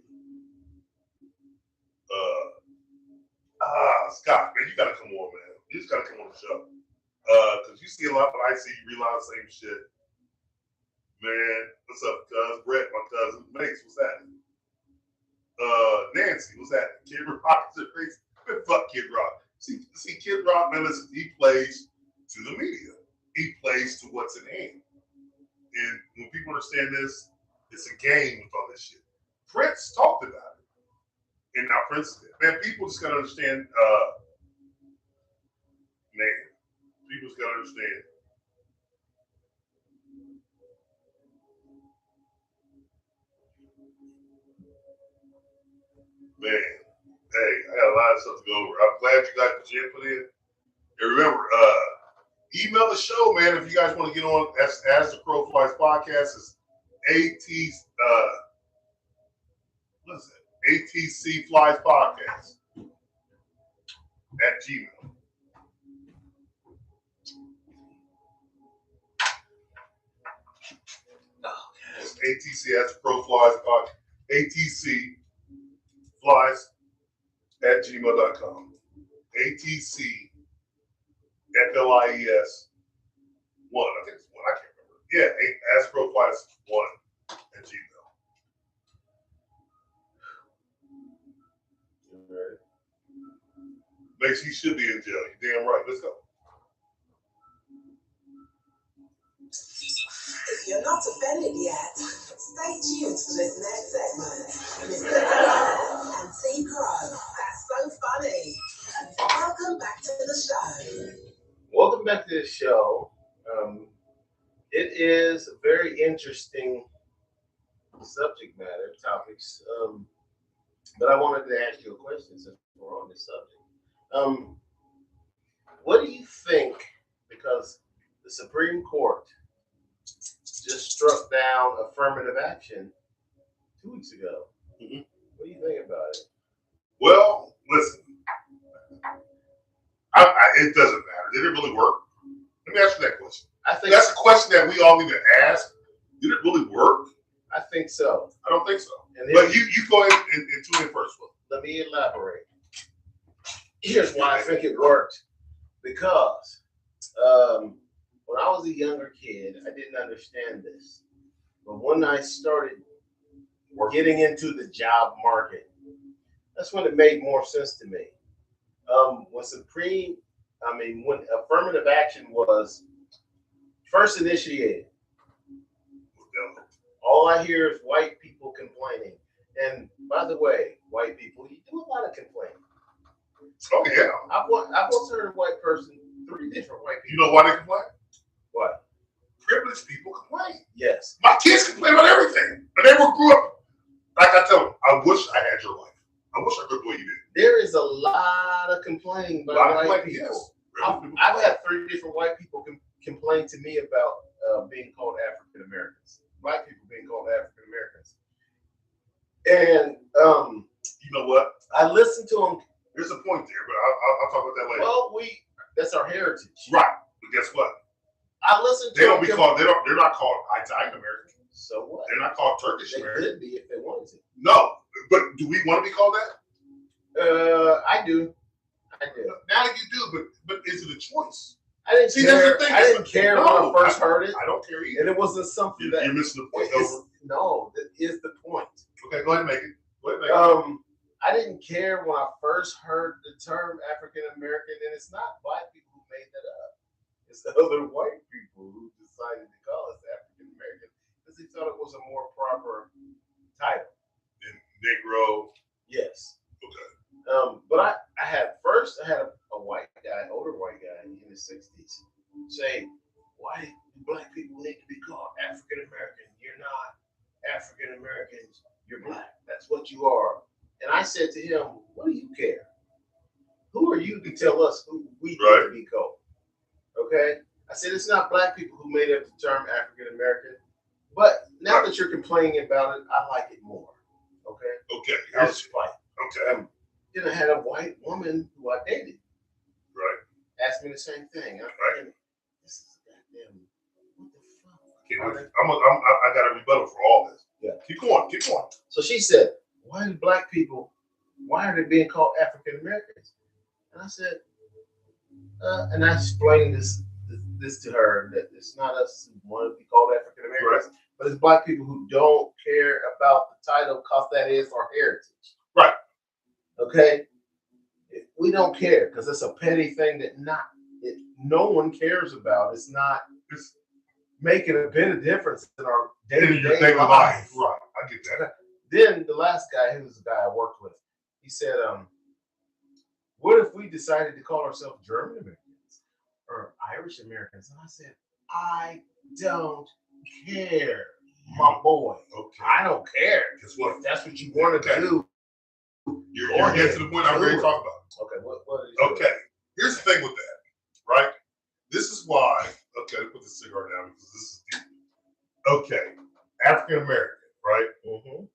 Scott, man, you gotta come on, man. You just gotta come on the show. Cause you see a lot of what I see, you realize the same shit. Man, what's up, cuz? Brett, my cousin. Mace, what's happening? Nancy, what's happening? Kid Rock, fuck Kid Rock. See, Kid Rock, man, listen, he plays to the media. He plays to what's in hand. And when people understand this, it's a game with all this shit. Prince talked about it. And now Prince is dead. Man, people just gotta understand, people just gotta understand. Man, hey, I got a lot of stuff to go over. I'm glad you guys put your input in. And remember, email the show, man, if you guys want to get on as the Crow Flies podcast. It's ATC Flies Podcast at Gmail. It's ATC as the Crow Flies Podcast. ATC Flies at gmail.com. ATC FLIES 1. I think it's 1. I can't remember. Yeah, Astro Flies 1 at Gmail. Right. Max, he should be in jail. You're damn right. Let's go. If you're not offended yet, stay tuned for this next segment. Mr. Crow and T. Crow. That's so funny. Welcome back to the show. Welcome back to the show. It is a very interesting subject matter, topics. But I wanted to ask you a question since we're on this subject. What do you think, because the Supreme Court just struck down affirmative action 2 weeks ago. Mm-hmm. What do you think about it? Well, listen, it doesn't matter. Did it really work? Let me ask you that question. I think that's a question that we all need to ask. Did it really work? I think so. I don't think so. But you go ahead and tune in first. Let me elaborate. Here's why I think it worked. Because when I was a younger kid, I didn't understand this. But when I started getting into the job market, that's when it made more sense to me. When affirmative action was first initiated, all I hear is white people complaining. And by the way, white people, you do a lot of complaining. Oh, yeah. I've once heard a white person, 3 different white people. You know why they complain? What? Privileged people complain. Yes. My kids complain about everything. But they grew up. Like I tell them, I wish I had your life. I wish I could the way you did. There is a lot of complaining by white people. Yes. I've had 3 different white people complain to me about being called African Americans. Black people being called African Americans. And you know what? I listened to them. There's a point there, but I'll talk about that later. Well, that's our heritage. Right. But guess what? I listened to They don't them. be called. They're not called Italian American. So what? They're not called Turkish They American. could be if they wanted to. No, but do we want to be called that? I do. Now you do, but is it a choice? I didn't See, care. that's the thing. I didn't care when I first heard it, I don't care either. and it wasn't something that You're missing the point. Over. No, that is the point. Okay, go ahead and make it. Go ahead and make it. I didn't care when I first heard the term African American, and it's not black people who made that up. It's the other white people who decided to call us African American because they thought it was a more proper title. And Negro. Yes. Okay. But I had a white guy, older white guy in his 60s, say, "Why do black people need to be called African American? You're not African Americans. You're black. That's what you are." And I said to him, "What do you care? Who are you to tell us who we need to be called?" Okay? I said, it's not black people who made up the term African American. But now that you're complaining about it, I like it more. Okay? Okay. That's fine. Okay. Then I had a white woman who I dated. Right. Asked me the same thing. I'm thinking, this is goddamn, what the fuck? I got a rebuttal for all this. Yeah. Keep going. So she said, why are they being called African Americans? And I said, and I explained this to her, that it's not us who want to be called African Americans, but it's black people who don't care about the title because that is our heritage. Right. Okay? We don't care because it's a petty thing that no one cares about. It's making a bit of difference in our day-to-day life. Right. I get that. Then the last guy, who was the guy I worked with, he said, what if we decided to call ourselves German Americans or Irish Americans? And I said, I don't care, my boy. Okay. I don't care. Guess what? If that's what you want to do. You're getting to the point I'm ready to talk about. Okay. What okay. Here's the thing with that, right? This is why. Okay, put the cigar down because this is deep. Okay, African American, right? Mm-hmm.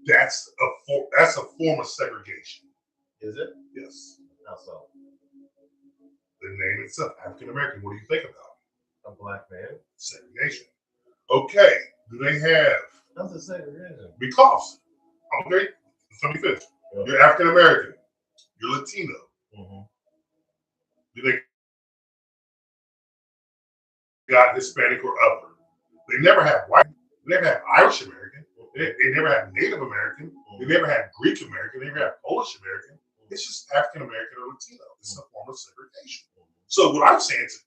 That's a form of segregation. Is it? Yes. How so? The name itself, African American. What do you think about? A black man. Segregation. Okay. Do they have? How's it segregation? Because okay, let me finish. Yeah. You're African American. You're Latino. Mm-hmm. Do they got Hispanic or other? They never have white. They never have Irish American. They never have Native American. They never have Greek American. They never have Polish American. It's just African American or Latino. It's a form of segregation. So what I'm saying is,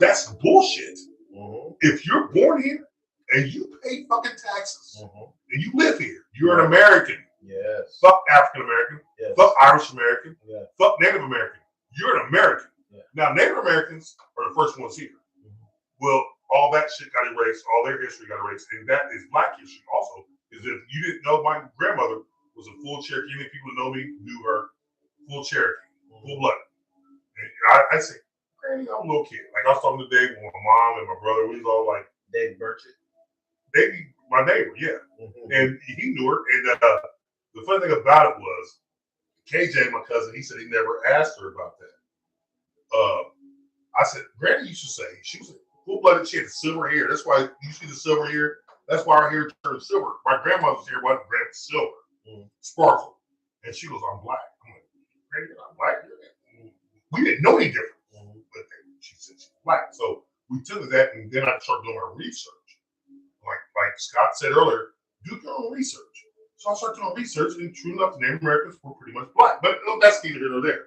that's bullshit. Mm-hmm. If you're born here and you pay fucking taxes and you live here, you're an American. Yes. Fuck African American. Yes. Fuck Irish American. Yeah. Fuck Native American. You're an American. Yeah. Now Native Americans are the first ones here. Well, all that shit got erased. All their history got erased, and that is black history also. Is if you didn't know, my grandmother was a full Cherokee. Any people that know me knew her. Full Cherokee, full blood. And I say, Granny, I'm a little kid. Like I was talking today with my mom and my brother. We was all like, Dave Burchett. Davey, my neighbor, yeah. Mm-hmm. And he knew her. And the funny thing about it was, KJ, my cousin, he said he never asked her about that. I said, Granny used to say, she was a full-blooded, she had silver hair. That's why you see the silver hair. That's why her hair turned silver. My grandmother's hair wasn't red, silver, sparkle. And she goes, I'm black. I'm like, Granny, I'm black. We didn't know any different. But she said she's black. So we took that, and then I started doing our research. Like Scott said earlier, do your own research. So I started doing research, and true enough, the Native Americans were pretty much black. But that's neither here nor there.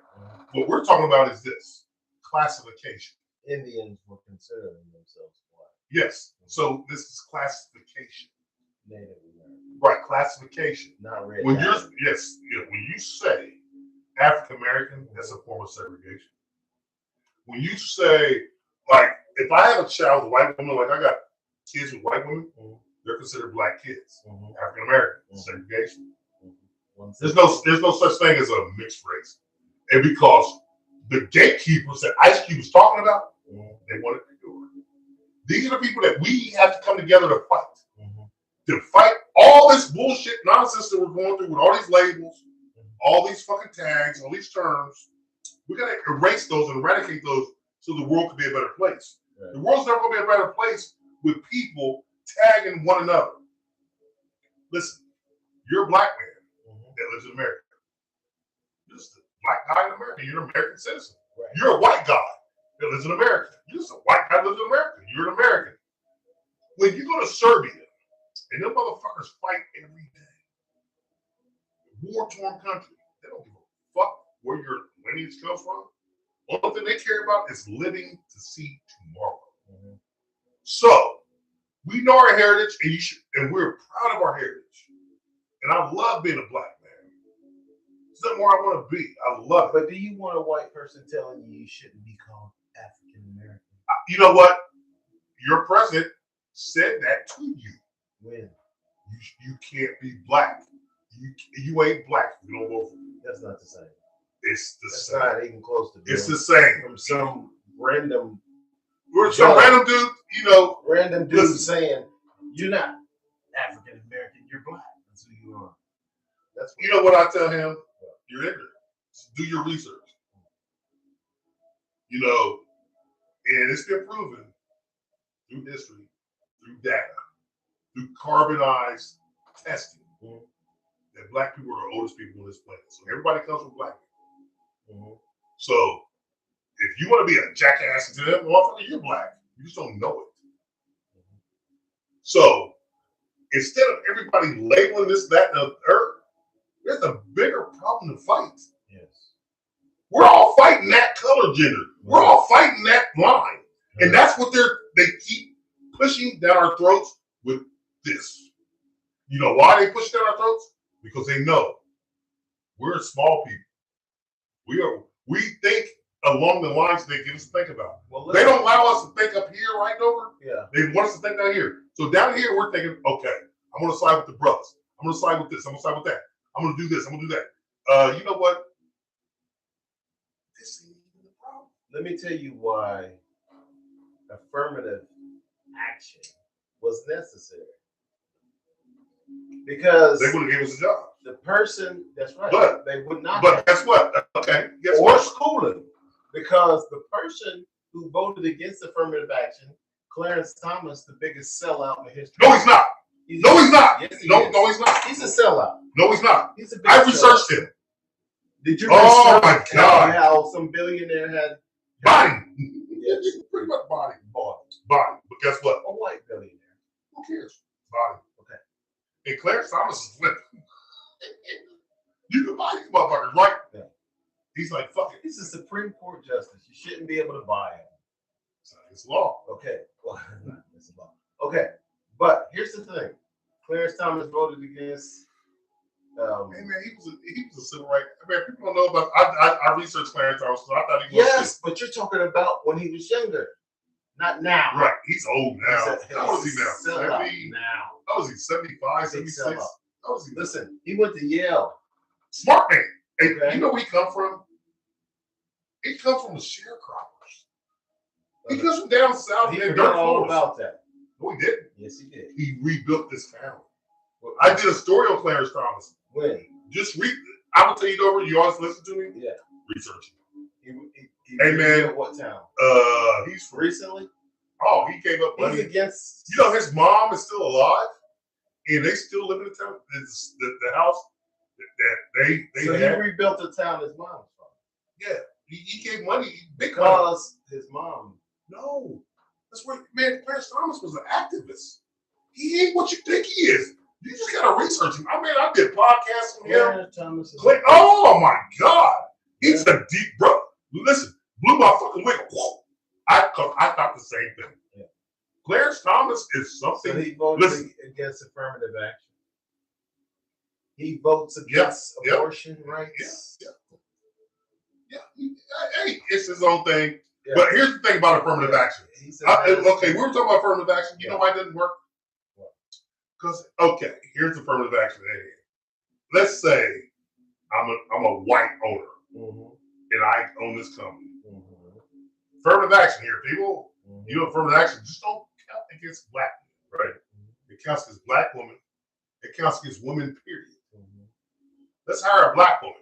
What we're talking about is this classification. Indians were considering themselves black. Yes. So this is classification. Native American. Right, classification. Not red. When you say African American, that's a form of segregation. When you say, like, if I have a child with a white woman, like I got kids with white women, they're considered black kids. African American, segregation. There's no such thing as a mixed race. And because the gatekeepers that Ice Cube was talking about, they wanted to do it. These are the people that we have to come together to fight. To fight all this bullshit nonsense that we're going through with all these labels, all these fucking tags, all these terms. We gotta erase those and eradicate those so the world can be a better place. Right. The world's never gonna be a better place with people tagging one another. Listen, you're a black man that lives in America. You're just a black guy in America. You're an American citizen. Right. You're a white guy that lives in America. You're just a white guy that lives in America. You're an American. When you go to Serbia, and them motherfuckers fight every day. War-torn country. They don't give a fuck where your lineage comes from. Only thing they care about is living to see tomorrow. So, we know our heritage, and we're proud of our heritage. And I love being a black man. It's not where I want to be. I love it. But do you want a white person telling you shouldn't be called African American? You know what? Your president said that to you. When? You can't be black. You ain't black. You don't vote for me. That's not the same. It's the That's same. not even close to being. It's the same. From some random. Some random dude, Random dude saying, you're not African American, you're black. That's who you are. That's you know what I tell him? You're ignorant. Do your research. And it's been proven through history, through data, through carbonized testing, that black people are the oldest people on this planet. So everybody comes from black people. So if you want to be a jackass to them, motherfucker, you're black. You just don't know it. So instead of everybody labeling this, that, and the third, there's a bigger problem to fight. Yes. We're all fighting that color gender. We're all fighting that line. And that's what they keep pushing down our throats with this. You know why they push down our throats? Because they know we're small people. We think along the lines they give us to think about. Well, they don't allow us to think up here, right over. Yeah. They want us to think down here. So down here we're thinking, okay, I'm gonna side with the brothers. I'm gonna side with this. I'm gonna side with that. I'm gonna do this. I'm gonna do that. You know what? This ain't even the problem. Let me tell you why affirmative action was necessary. Because they would have given us a job. The person, that's right. But they would not. But guess what? Okay. Guess or what? Schooling. Because the person who voted against affirmative action, Clarence Thomas, the biggest sellout in history. No, he's not. He's not. Yes, No, he's not. He's a sellout. No, he's not. He's a big I researched him. Did you research my God. how some billionaire had body? Yes. Pretty much body. Body. But guess what? A white billionaire. Who cares? Body. Okay. And Clarence Thomas is flipping. You can buy these motherfuckers, right? Yeah. He's like, fuck it. He's a Supreme Court justice. You shouldn't be able to buy him. It's law. Okay. Well, it's law. Okay. But here's the thing. Clarence Thomas voted against. Hey man, he was a civil rights. I mean, people don't know about. I researched Clarence Thomas, so I thought he was. Yes, but you're talking about when he was younger, not now. Right. He's old now. How old is he now? 70 now. How was he? 75, 76? How was he? Listen, he went to Yale. Smart man. Hey, Okay. you know where he come from? He comes from the sharecroppers. He comes from down south. He in forgot dirt all forest. about that. No, he didn't. Yes, he did. He rebuilt this town. I did a story on Clarence Thomas. When? Just read. I will tell you over. You always listen to me. Yeah. Research. He Hey man. What town? He's from. Recently. Oh, he came up. He's against. You know, his mom is still alive, and they still live in the town. It's the house that they. So had. he rebuilt the town his mom from. Yeah, he gave money. Big because his mom. No, that's where man. Clarence Thomas was an activist. He ain't what you think he is. You just gotta research him. I mean, I did podcasts from him. Clarence Thomas. Oh my God, he's a deep bro. Listen, blew my fucking wig. Whoa. I thought the same thing. Yeah. Clarence Thomas is something. So he voted against affirmative action. He votes against abortion rights. Yeah. Hey, it's his own thing. Yeah. But here's the thing about affirmative action. Okay, we were talking about affirmative action. You know why it didn't work? Because, okay, here's affirmative action. Let's say I'm a white owner, and I own this company. Affirmative action here, people. You know, affirmative action just don't count against black men, right? It counts against black women. It counts against women, period. Let's hire a black woman.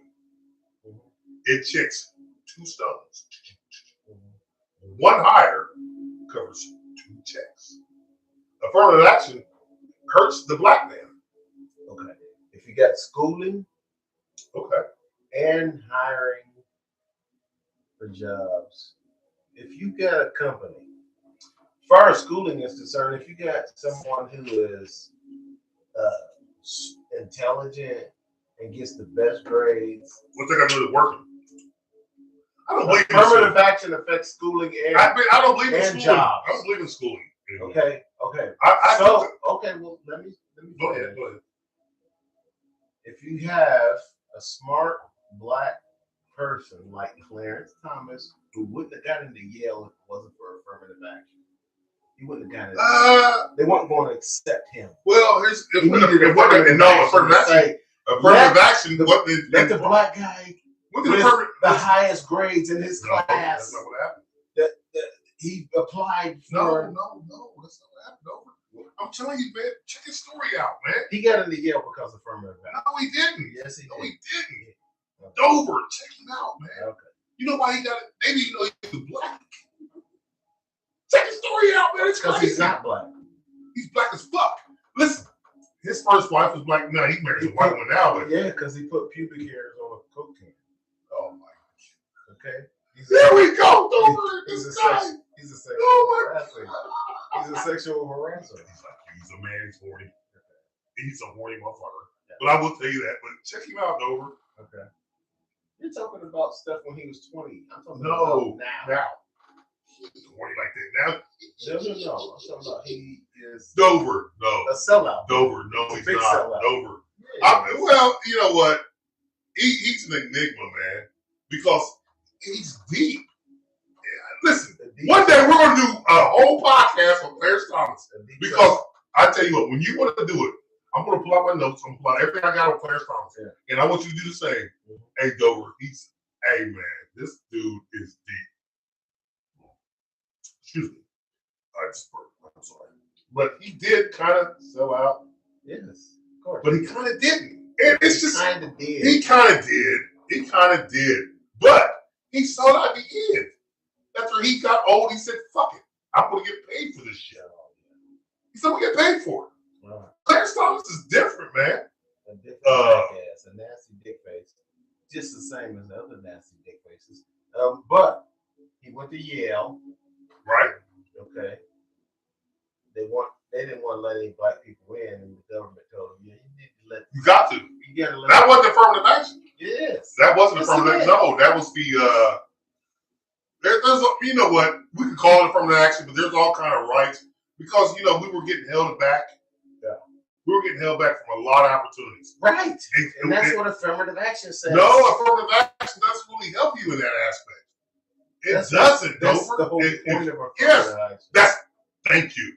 It checks 2 stones. One hire covers 2 checks. Affirmative action hurts the black man. Okay. If you got schooling, okay, and hiring for jobs, if you got a company, as far as schooling is concerned, if you got someone who is intelligent and gets the best grades, what's that got to do with working? I don't believe affirmative action affects schooling and I don't believe in schooling. Jobs. I don't believe in schooling. Okay. Okay. Well, let me go ahead. If you have a smart black person like Clarence Thomas, who wouldn't have gotten into Yale if it wasn't for affirmative action, he wouldn't have gotten it. They weren't going to accept him. Well, affirmative action. Let the black guy with the highest grades in his class. That's not what happened. That he applied for. No, that's not what happened. I'm telling you, man. Check his story out, man. He got into Yale because of affirmative action. No, he didn't. Yes, he did. No, he didn't. Dover, check him out, man. Okay. You know why he got it? Maybe you know he's black. Check his story out, man. It's because he's not black. He's black as fuck. Listen, his first wife was black. No, he married a white one now. But yeah, because he put pubic hairs on a Coke can. Oh my God. Okay. There we go, Dover. He's a sexual harasser. He's a sexual harasser. He's a man. He's horny. He's a horny motherfucker. Yeah. But I will tell you that. But check him out, Dover. Okay. You're talking about stuff when he was 20. I'm talking about now. He's horny like that now. No. I'm talking about he is Dover. No. A sellout. Dover. No, he's not. Sellout. Dover. Yeah, well, you know what? He's an enigma, man, because he's deep. Yeah, listen, one day we're going to do a whole podcast on Clarence Thomas because I tell you what, when you want to do it, I'm going to pull out my notes. I'm going to pull out everything I got on Clarence Thomas. Yeah. And I want you to do the same. Hey, Dover, hey, man, this dude is deep. Excuse me. I just burped. I'm sorry. But he did kind of sell out. Yes, of course. But he kind of didn't. And it's just. Kind of did. He kind of did. But he sold out at the end. After he got old, he said, fuck it. I'm going to get paid for this shit. He said, I'm going to get paid for it. Right. Clarence Thomas is different, man. A different jackass, a nasty dick face. Just the same as the other nasty dick faces. But he went to Yale. Right. Okay. They didn't want to let any black people in, and the government told them, yeah, you need to let them. You got to. You got to let that wasn't affirmative action. Yes. That wasn't affirmative action. No, that was the there's you know what? We can call it affirmative action, but there's all kind of rights. Because, you know, we were getting held back. Yeah. We were getting held back from a lot of opportunities. Right. And that's what affirmative action says. No, affirmative action doesn't really help you in that aspect. It doesn't. That's the whole point of affirmative action. Thank you.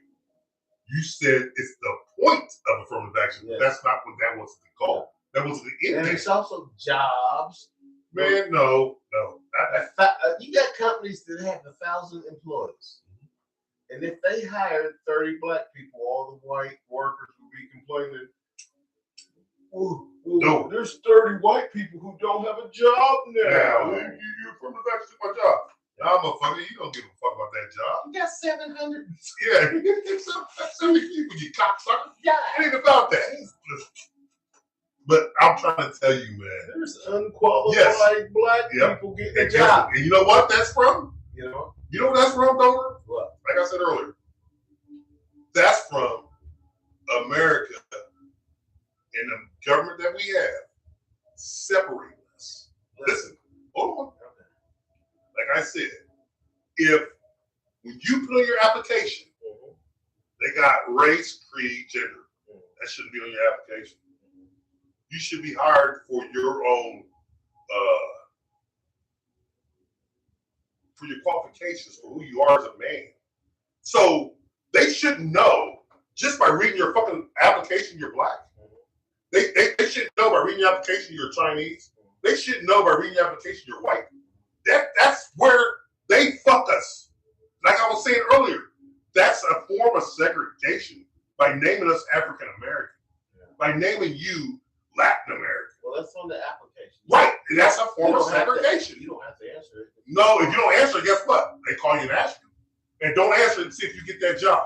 You said it's the point of affirmative action. Yes. That's not what that was the goal. That was the end. And it's also jobs. Man, no. You got companies that have 1,000 employees. And if they hired 30 black people, all the white workers would be complaining, well, there's 30 white people who don't have a job now. You're from the back to my job. Nah, motherfucker, you don't give a fuck about that job. You got 700. Yeah, 70 people, you cocksucker. Yeah. It ain't about that. But I'm trying to tell you, man. There's unqualified black people getting a job. And you know what that's from? You know what that's from, Dover? What? Like I said earlier, that's from America and the government that we have separating us. Listen, hold on. Like I said, when you put on your application, they got race, creed, gender. That shouldn't be on your application. You should be hired for your own, for your qualifications, for who you are as a man. So they should know just by reading your fucking application you're black. They should know by reading your application you're Chinese. They should know by reading the application you're white. That's where they fuck us. Like I was saying earlier, that's a form of segregation by naming us African American, by naming you Latin American. Well, that's on the application. Right, and that's a form of segregation. You don't have to answer it. No, if you don't answer, guess what? They call you and ask you. And don't answer and see if you get that job.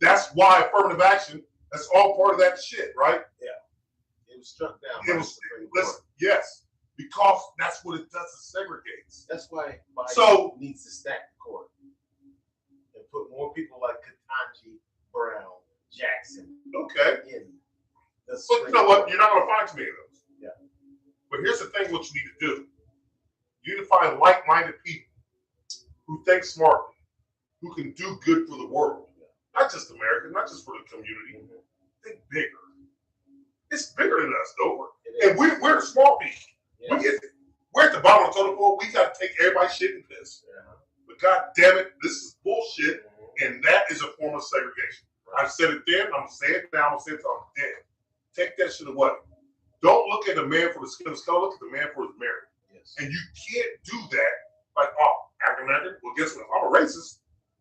That's why affirmative action, that's all part of that shit, right? Yeah. It was struck down. Yes, because that's what it does, it segregates. That's why Biden needs to stack the court and put more people like Ketanji Brown Jackson in the But you know what? You're not going to find too many of those. Yeah. But here's the thing what you need to do. You need to find like-minded people who think smartly, who can do good for the world. Not just America, not just for the community. Think bigger. It's bigger than us, Dover. And we're the small people. Yes. We're at the bottom of the totem pole. We got to take everybody's shit and piss. Yeah. But God damn it, this is bullshit. And that is a form of segregation. Right. I've said it then, I'm going to say it now, I'm going to say it till I'm dead. Take that shit away. Don't look at the man for the skin of his color, look at the man for his merit. Yes. And you can't do that like, oh, African American, well, guess what? I'm a racist.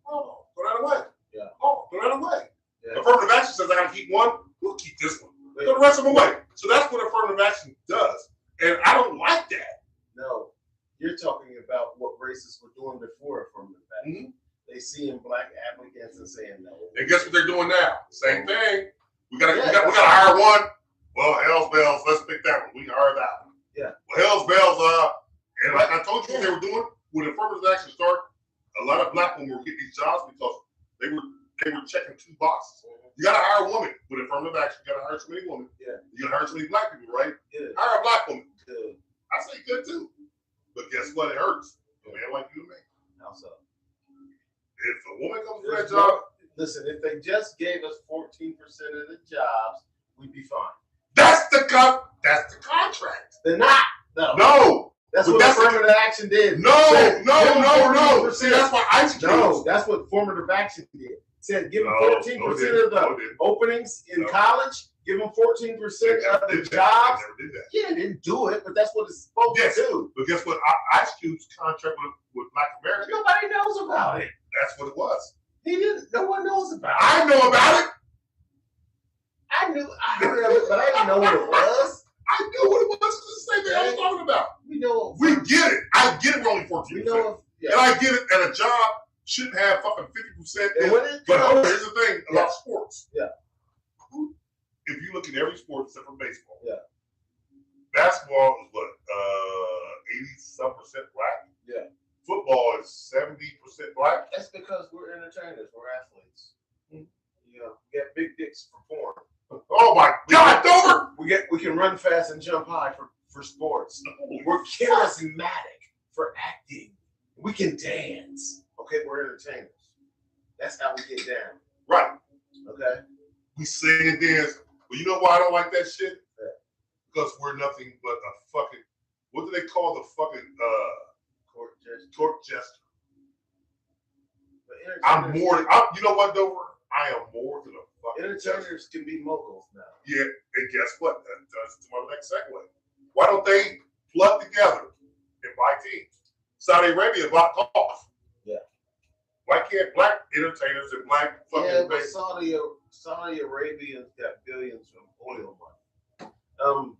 Oh, throw that away. Yeah. Oh, throw that away. Yeah. Affirmative action says I got to keep one, we'll keep this one. Throw the rest of them away. So that's what affirmative action does. And I don't like that. No, you're talking about what racists were doing before affirmative action. They see in black applicants and saying no. And guess what they're doing now? Same thing. We gotta hire one. Well, Hell's Bells, let's pick that one. We can hire that one. Yeah. Well, Hell's Bells, and like I told you what they were doing, when affirmative action started, a lot of black women were getting these jobs because they were checking two boxes. You gotta hire a woman with affirmative action. You gotta hire so many women. Yeah. You gotta hire so many black people, right? Yeah. Hire a black woman. Good. I say good too. But guess what? It hurts. A man like you and me. How so? If a woman comes for that job. Listen, if they just gave us 14% of the jobs, we'd be fine. That's the contract. They're not. No. That's what affirmative action did. No. See, that's why Ice Cube. No, that's what affirmative action did. Said give them 14% of the openings in college. Give them 14% of the jobs. Never did that. Yeah, they didn't do it, but that's what it's supposed to do. But guess what? Ice Cube's contract with Black America. Nobody knows about it. That's what it was. He didn't. No one knows about it. I know about it. I heard of it, but I didn't know what it was. I knew what it was. It's the same thing I was talking about. We get it. I get it. We're only 14%. And I get it. And a job shouldn't have fucking 50%. But here's the thing about sports. Yeah. If you look at every sport except for baseball, basketball is what 80-some% black. Yeah. Football is 70% black. That's because we're entertainers. We're athletes. You know, we get big dicks for porn. Oh my God, Dover! We can run fast and jump high for sports. We're charismatic for acting. We can dance. Okay, we're entertainers. That's how we get down. Right. Okay. We sing and dance. But you know why I don't like that shit? Yeah. Because we're nothing but a fucking, what do they call the fucking court jester? You know what, Dover? I am more than a fucking entertainers can be moguls now. Yeah, and guess what? That does to my next segue. Why don't they plug together and buy teams? Saudi Arabia bought golf. Yeah. Why can't black entertainers and black fucking but Saudi Arabia's got billions of oil money.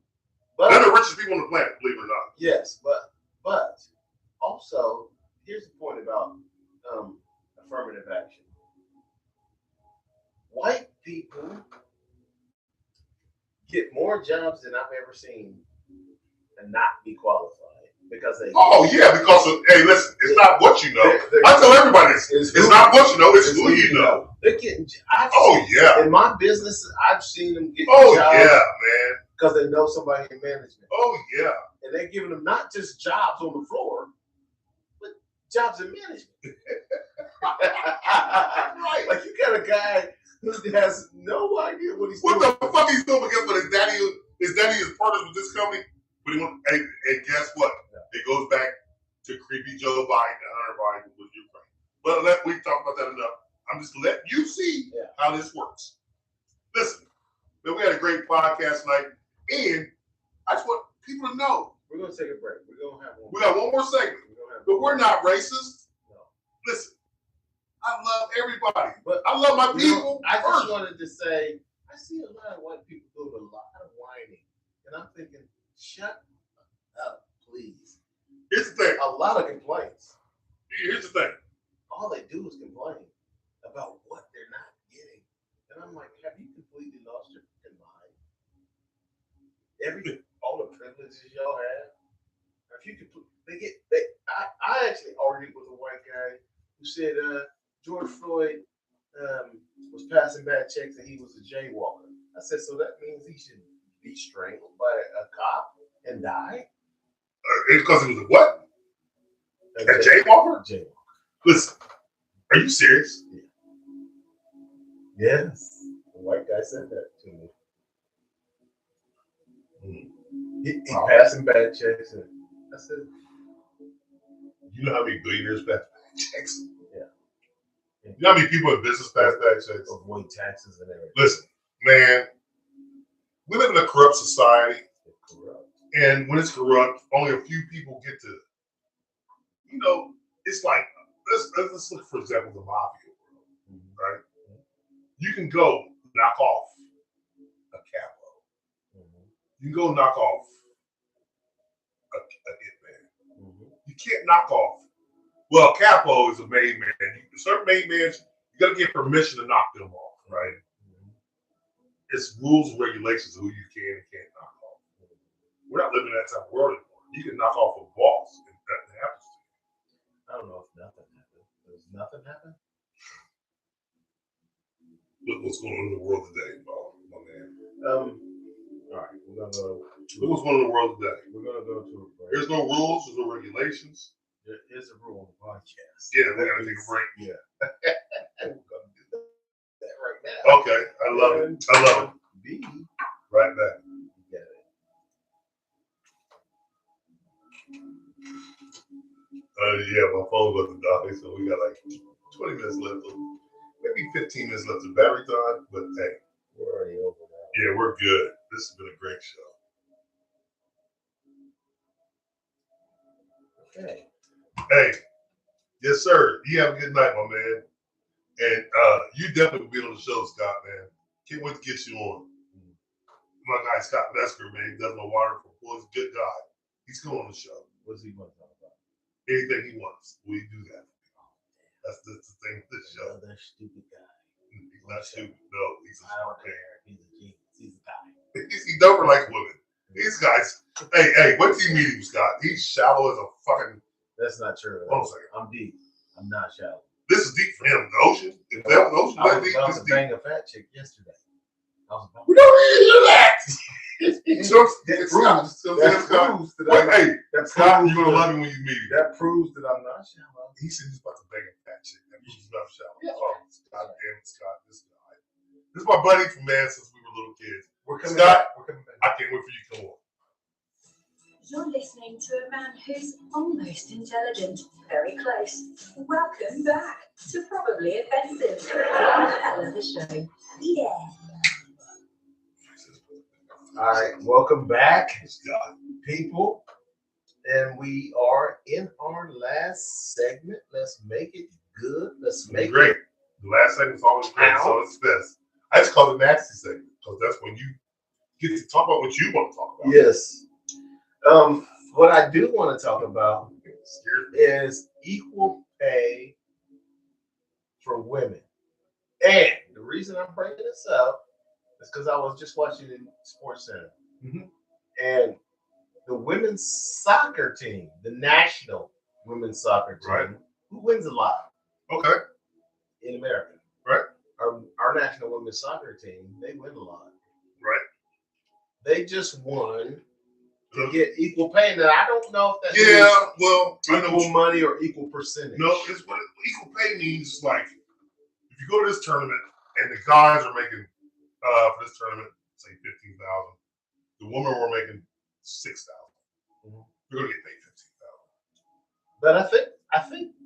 But they're the richest people on the planet, believe it or not. Yes, but also here's the point about affirmative action. White people get more jobs than I've ever seen and not be qualified because they. Oh yeah, because hey, listen, it's not what you know. I tell everybody this. It's not what you know. It's who you know. They're getting. Yeah. In my business, I've seen them get. Oh jobs yeah, man. Because they know somebody in management. Oh yeah. And they're giving them not just jobs on the floor, but jobs in management. Right. Like you got a guy who has no idea what he's doing. What the fuck he's doing? Guess what? His daddy is partners with this company. But and guess what? Yeah. It goes back to creepy Joe Biden and Hunter Biden with Ukraine. But we talk about that enough. I'm just letting you see how this works. Listen, man, we had a great podcast tonight, and I just want people to know We're gonna take a break. We're gonna have one. We got one more segment, but we're not racist. No. Listen, I love everybody, but I love my people. I just wanted to say, I see a lot of white people doing a lot of whining, and I'm thinking, shut up, please. Here's the thing. A lot of complaints. Here's the thing. All they do is complain about what they're not getting, and I'm like, have you completely lost your mind? All the privileges y'all have. If you could, I actually argued with a white guy who said George Floyd was passing bad checks and he was a jaywalker. I said, so that means he should be strangled by a cop and die? It's because he was a what? A jaywalker? Jaywalker. Listen, are you serious? Yeah. Yes. The white guy said that to me. He passing bad checks, and I said, "You know how many billionaires pass bad checks? Yeah. You know how many people in business pass bad checks? Avoid taxes and everything." Listen, man, we live in a corrupt society, and when it's corrupt, only a few people get to. You know, it's like let's look for example the mafia world, right? You can go knock off a capo. You can go knock off a hitman. You can't knock off. Well, capo is a made man. Certain made men, you got to get permission to knock them off, right? It's rules and regulations of who you can and can't knock off. We're not living in that type of world anymore. You can knock off a boss if that happens to you. I don't know if nothing happened. Does nothing happen? Look what's going on in the world today, my man. All right, we're gonna go. Look what's going on in the world today. We're gonna go to a break. There's no rules. There's no regulations. There is a rule on the podcast. Yeah, we gotta take a break. Yeah. We're gonna do that right now. Okay, I love it. I love it. B. Right back. You got it. Yeah, my phone wasn't dying, so we got like 20 minutes left. Maybe 15 minutes left of battery time, but hey. We're already over now. Yeah, we're good. This has been a great show. Okay. Hey, yes, sir. You have a good night, my man. And you definitely will be on the show, Scott, man. Can't wait to get you on. My guy, Scott Mesker, man, he does my water for boys. Good guy. He's going on the show. What's he want to talk about? Anything he wants. We do that. That's the thing with this show. Another stupid guy. He's not stupid. No, he's a smart man. He's a genius. He's a guy. He never likes women. These guys, hey, what do you meet him, Scott? He's shallow as a fucking. That's not true. Hold on a second. I'm deep. I'm not shallow. This is deep for him. The ocean. If that was ocean, I that was deep. about This to deep. bang a fat chick yesterday. We don't need to do that. Scott. Hey, Scott, you're gonna love him when you meet him. That proves that I'm not shallow. He said he's about to bang a fat chick. That means he's not shallow. Yeah. Oh, God damn it, Scott. This guy. This is my buddy from man since we were little kids. We're coming Scott, back. We're coming back. I can't wait for you to come on. You're listening to a man who's almost intelligent. Very close. Welcome back to Probably Offensive. Hell of a show. Yeah. All right, welcome back, Scott. people. And we are in our last segment. Let's make it good. Let's make Great. it The last segment's always great, so it's best. I just call it nasty segment because that's when you get to talk about what you want to talk about. Yes. What I do want to talk about is equal pay for women. And the reason I'm bringing this up is because I was just watching in Sports Center. And the women's soccer team, the national women's soccer team, Right. who wins a lot Okay. in America. Right. Our national women's soccer team, they win a lot. Right. They just won to get equal pay. Now, I don't know if that Yeah, means well, I know equal money or equal percentage. No, it's what equal pay means is like if you go to this tournament and the guys are making for this tournament, say 15,000, the women were making 6,000. You're gonna get paid 15,000. But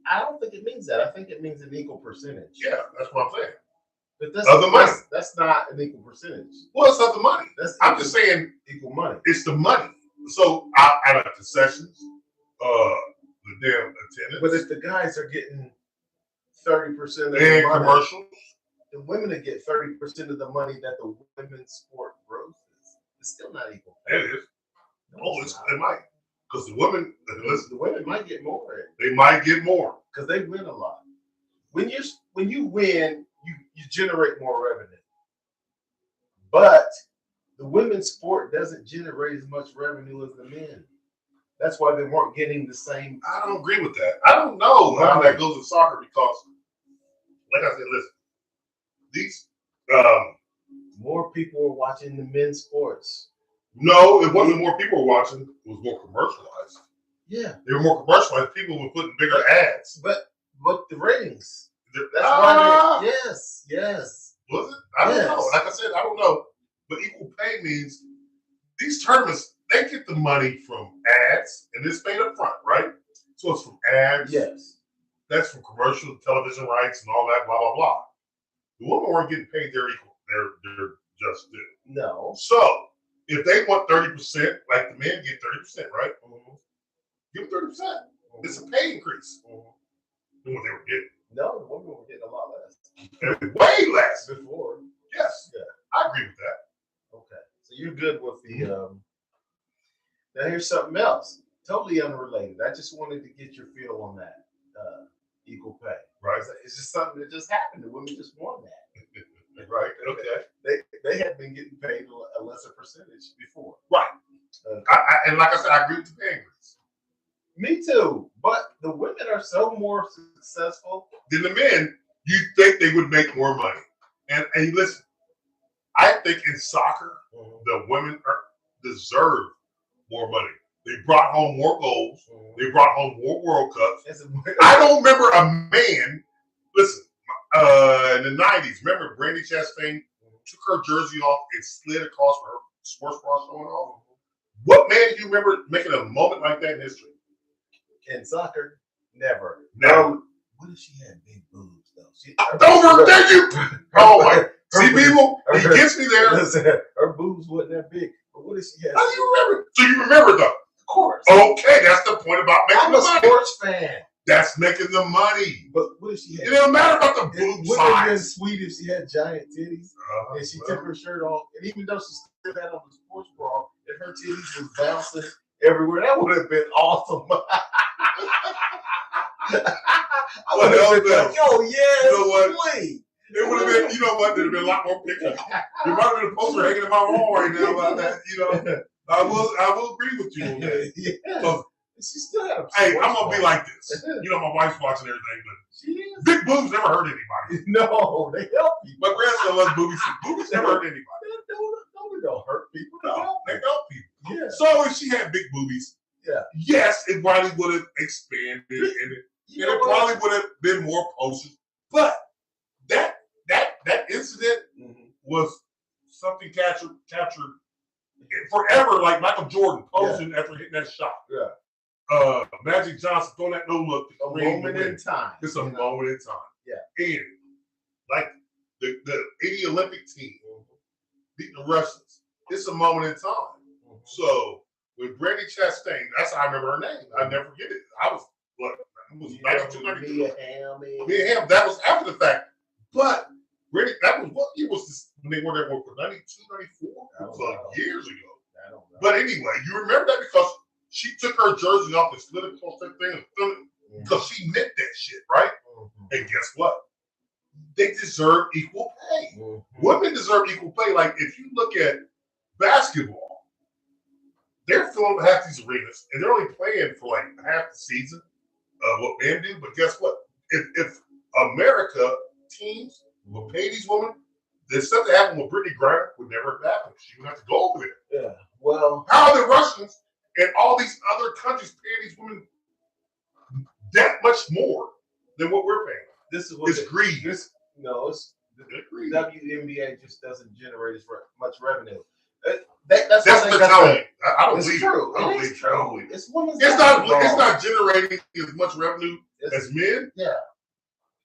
I don't think it means that. I think it means an equal percentage. Yeah, that's what I'm saying. But Of the money. that's not an equal percentage. Well, it's not the money. That's I'm just saying equal money. it's the money. So out of concessions, the damn attendance, But if the guys are getting 30% of the and money, commercials, the women that get 30% of the money that the women's sport growth is, it's still not equal. it is. Oh, it might, because the women, listen, The women might get more they might get more. because they win a lot. When you win, you generate more revenue. But the women's sport doesn't generate as much revenue as the men. That's why they weren't getting the same. I don't agree with that. I don't know how that goes in soccer because, like I said, listen, these More people are watching the men's sports. no, it wasn't more people were watching. It was more commercialized. Yeah, They were more commercialized. People were putting bigger ads. but the ratings. That's Ah! why. Yes. Was it? I don't Yes. know. Like I said, I don't know. But equal pay means these tournaments, they get the money from ads, and it's paid up front, right? So it's from ads. Yes. That's from commercial, television rights, and all that, blah, blah, blah. The women weren't getting paid their equal. They're just due. No. So if they want 30%, like the men get 30%, right? Mm-hmm. Give them 30%. It's a pay increase than what they were getting. No, the women were getting a lot less And way less. before. Yes. Yeah. I agree with that. Okay. So you're good with the now here's something else. Totally unrelated. I just wanted to get your feel on that. Equal pay. Right. It's just something that just happened. The women just won that. Right. Okay. They had been getting paid a lesser percentage before. Right. And like I said, I agree with the pay increase. Me too. But the women are so more successful. Then the men, you think they would make more money. And listen, I think in soccer, the women deserve more money. They brought home more goals. They brought home more World Cups. I don't remember a man, listen, in the 90s, remember Brandy Chastain took her jersey off and slid across her sports bra showing off? What man do you remember making a moment like that in history? In soccer, never. Never. What if she had big boobs though? Don't thank you. Oh my! See, people, he gets me there. Listen, her boobs wasn't that big. But what if she had? How do you remember? So you remember though? Of course. Okay, that's the point about making I'm the a money. sports fan. That's making the money. But what if she had? It don't matter about the boob Wouldn't it have been size. sweet if she had giant titties and she took her shirt off, and even though she still had on the sports bra, and her titties was bouncing everywhere, that would have been awesome. I would have been like, "Yo, yeah, You know what? sweet." It would have been, you know what? There'd have been a lot more pictures. There might have been a poster hanging in my wall right now about that. You know, I will agree with you on that. Yeah. So, She still had a hey, sports I'm gonna be bra. like this. You know, my wife's watching everything, but She is. big boobs never hurt anybody. No, they help you. My grandson loves boobies. Boobies never hurt anybody. They don't hurt people. They No, help they help people. you. Yeah. So if she had big boobies, Yeah. yes, it probably would have expanded and You know it what? probably would have been more posters. But that incident was something captured forever, like Michael Jordan posing after hitting that shot. Yeah. Magic Johnson throwing that no look. A moment in time. It's a moment in time. Yeah. And like the 80 Olympic team beating the Russians, it's a moment in time. So with Brandy Chastain, that's how I remember her name. I never forget it. It was 92, 93. Mia Hamm. Me and him, that was after the fact. But Brandy, that was what year was this when they were there for 92, 94? It was like years ago. I don't know. But anyway, you remember that because she took her jersey off and slid it across that thing and threw it because she meant that shit, right? And guess what? They deserve equal pay. Women deserve equal pay. Like if you look at basketball, they're filling half these arenas and they're only playing for like half the season of what men do. But guess what? If America teams will pay these women, the stuff that happened with Brittany Griner would never have happened. She would have to go over there. Yeah. Well, How are the Russians and all these other countries paying these women that much more than what we're paying? this is what It's greed. it's It's greed. WNBA just doesn't generate as much revenue. That's That's what the they telling. I don't It's believe true. it. I don't It believe is it. I don't true. believe it. It's women's It's basketball. not generating as much revenue It's- as men. Yeah.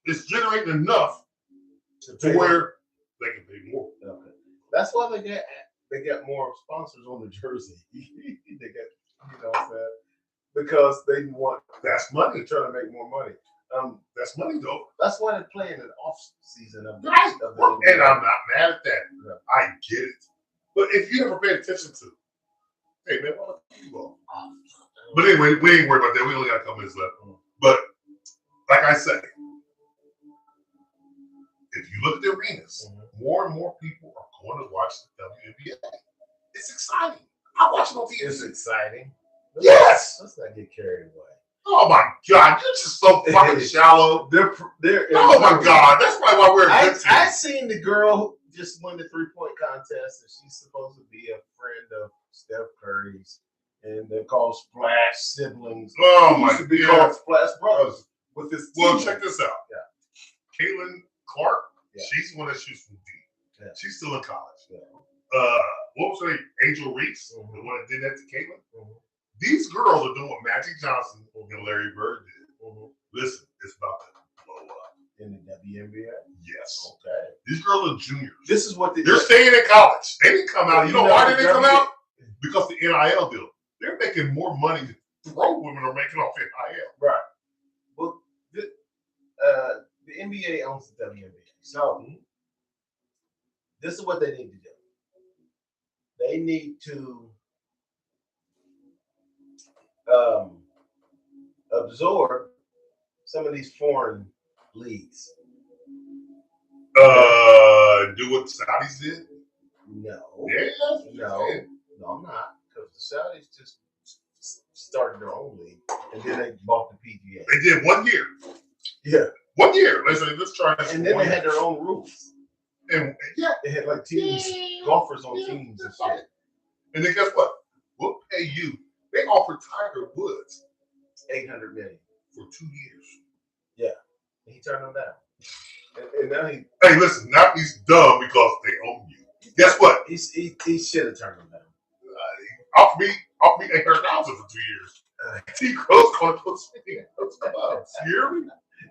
It's generating enough to pay where they can pay more. Okay. That's why they get they got more sponsors on the jersey. They got, you know what I'm saying? Because they want That's money. they're trying to make more money. That's money, though. That's why they're playing an off season of the, Right. of the And NBA. I'm not mad at that. Yeah. I get it. But if you never paid attention to, hey, man, why the you go? But anyway, we ain't worried about that. We only got a couple minutes left. But like I said, if you look at the arenas, more and more people are going to watch the WNBA. It's exciting. I watch it on TV. It's exciting. Yes. Let's not get carried away. Oh my God, you're just so fucking shallow. They're Oh my God, that's probably why we're a good team. I seen the girl who just won the 3-point contest, and she's supposed to be a friend of Steph Curry's, and they're called Splash siblings. Oh They my used to be God. called Splash Brothers with this. Well, team. check this out. Yeah. Caitlin Clark, Yeah. she's the one that shoots from deep. Yeah. She's still in college. Yeah. What was her name? Angel Reese, Mhm. the one that did that to Caitlin. Mhm. These girls are doing what Magic Johnson and Larry Bird did. Mhm. Listen, it's about to blow up. In the WNBA. Yes. Okay. These girls are juniors. This is what They're staying in college. They didn't come out. You know why they didn't come W- out? Because the NIL deal. They're making more money than pro women are making off NIL. Right. Well, the NBA owns the WNBA. So this is what they need to do. They need to absorb some of these foreign leagues. Do what the Saudis did? No. Yeah. No, I'm not. Because the Saudis just started their own league, and then they bought the PGA. They did 1 year. Yeah. 1 year. Let's try this. And then they had their own rules. And yeah. They had like teams, golfers on teams and shit. And then guess what? We'll pay you. They offered Tiger Woods $800 million. for 2 years. And he turned them down. And now he Hey, listen, now he's dumb because they own you. Guess what? he should have turned them down. Offer me $800,000 for 2 years. T. Crow's going to put swinging. You hear me?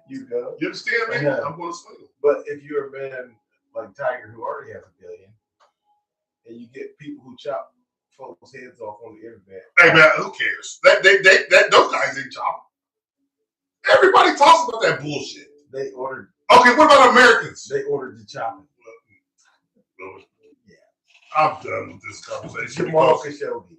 You go. You understand me? Yeah. I'm going to swing. But if you're a man like Tiger who already has $1 billion, and you get people who chop folks' heads off on the internet. Hey man, who cares? Those guys ain't chopping. Everybody talks about that bullshit. They ordered Okay, what about Americans? the chopping. Yeah. I'm done with this conversation. Jamal because- Khashoggi.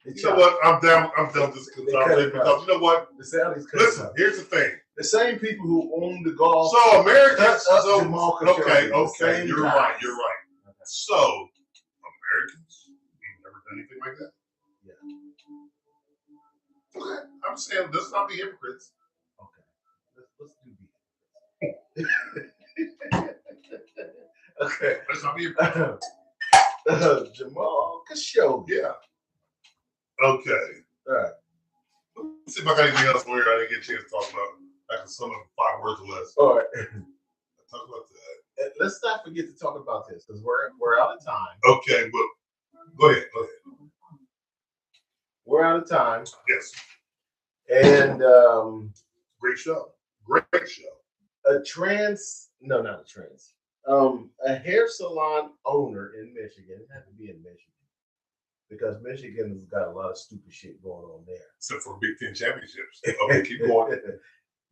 You know what? I'm done with this They cut conversation it because you know what? The Saudis cut Listen, it. here's the thing. The same people who own the golf. So Americans, Cut up Jamal Khashoggi okay, at the same you're time. right. Okay. So Americans, we've never done anything like that. Yeah. Okay, I'm saying let's not be hypocrites. Okay. Let's do okay. Let's not be hypocrites. Jamal Khashoggi. Yeah. Okay. All right. Let's see if I got anything else where I didn't get a chance to talk about. I can sum up 5 words or less. All right. Talk about that. Let's not forget to talk about this because we're out of time. Okay, but go ahead. We're out of time, Yes. and Great show. Great show. a hair salon owner in Michigan. It had to be in Michigan because Michigan has got a lot of stupid shit going on there. Except for Big Ten championships. Okay, keep going.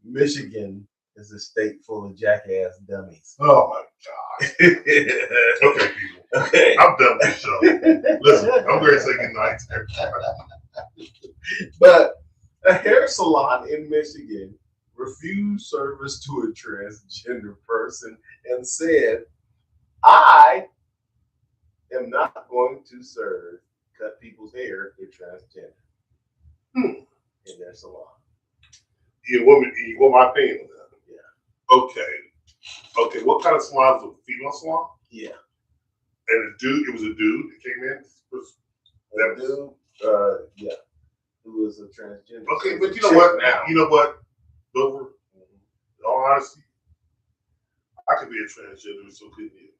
Michigan is a state full of jackass dummies. Oh my God. Okay, people. Okay. I'm done with this show. Listen, I'm going to say goodnight to everybody. But a hair salon in Michigan refused service to a transgender person and said, I am not going to cut people's hair if they're transgender in their salon. You want my opinion on that? Yeah. Okay, what kind of salon is it? A female salon? Yeah. And it was a dude that came in? Yeah. Who was a transgender. Okay, but you know what? You know what, Dover? In all honesty, I could be a transgender, so couldn't you?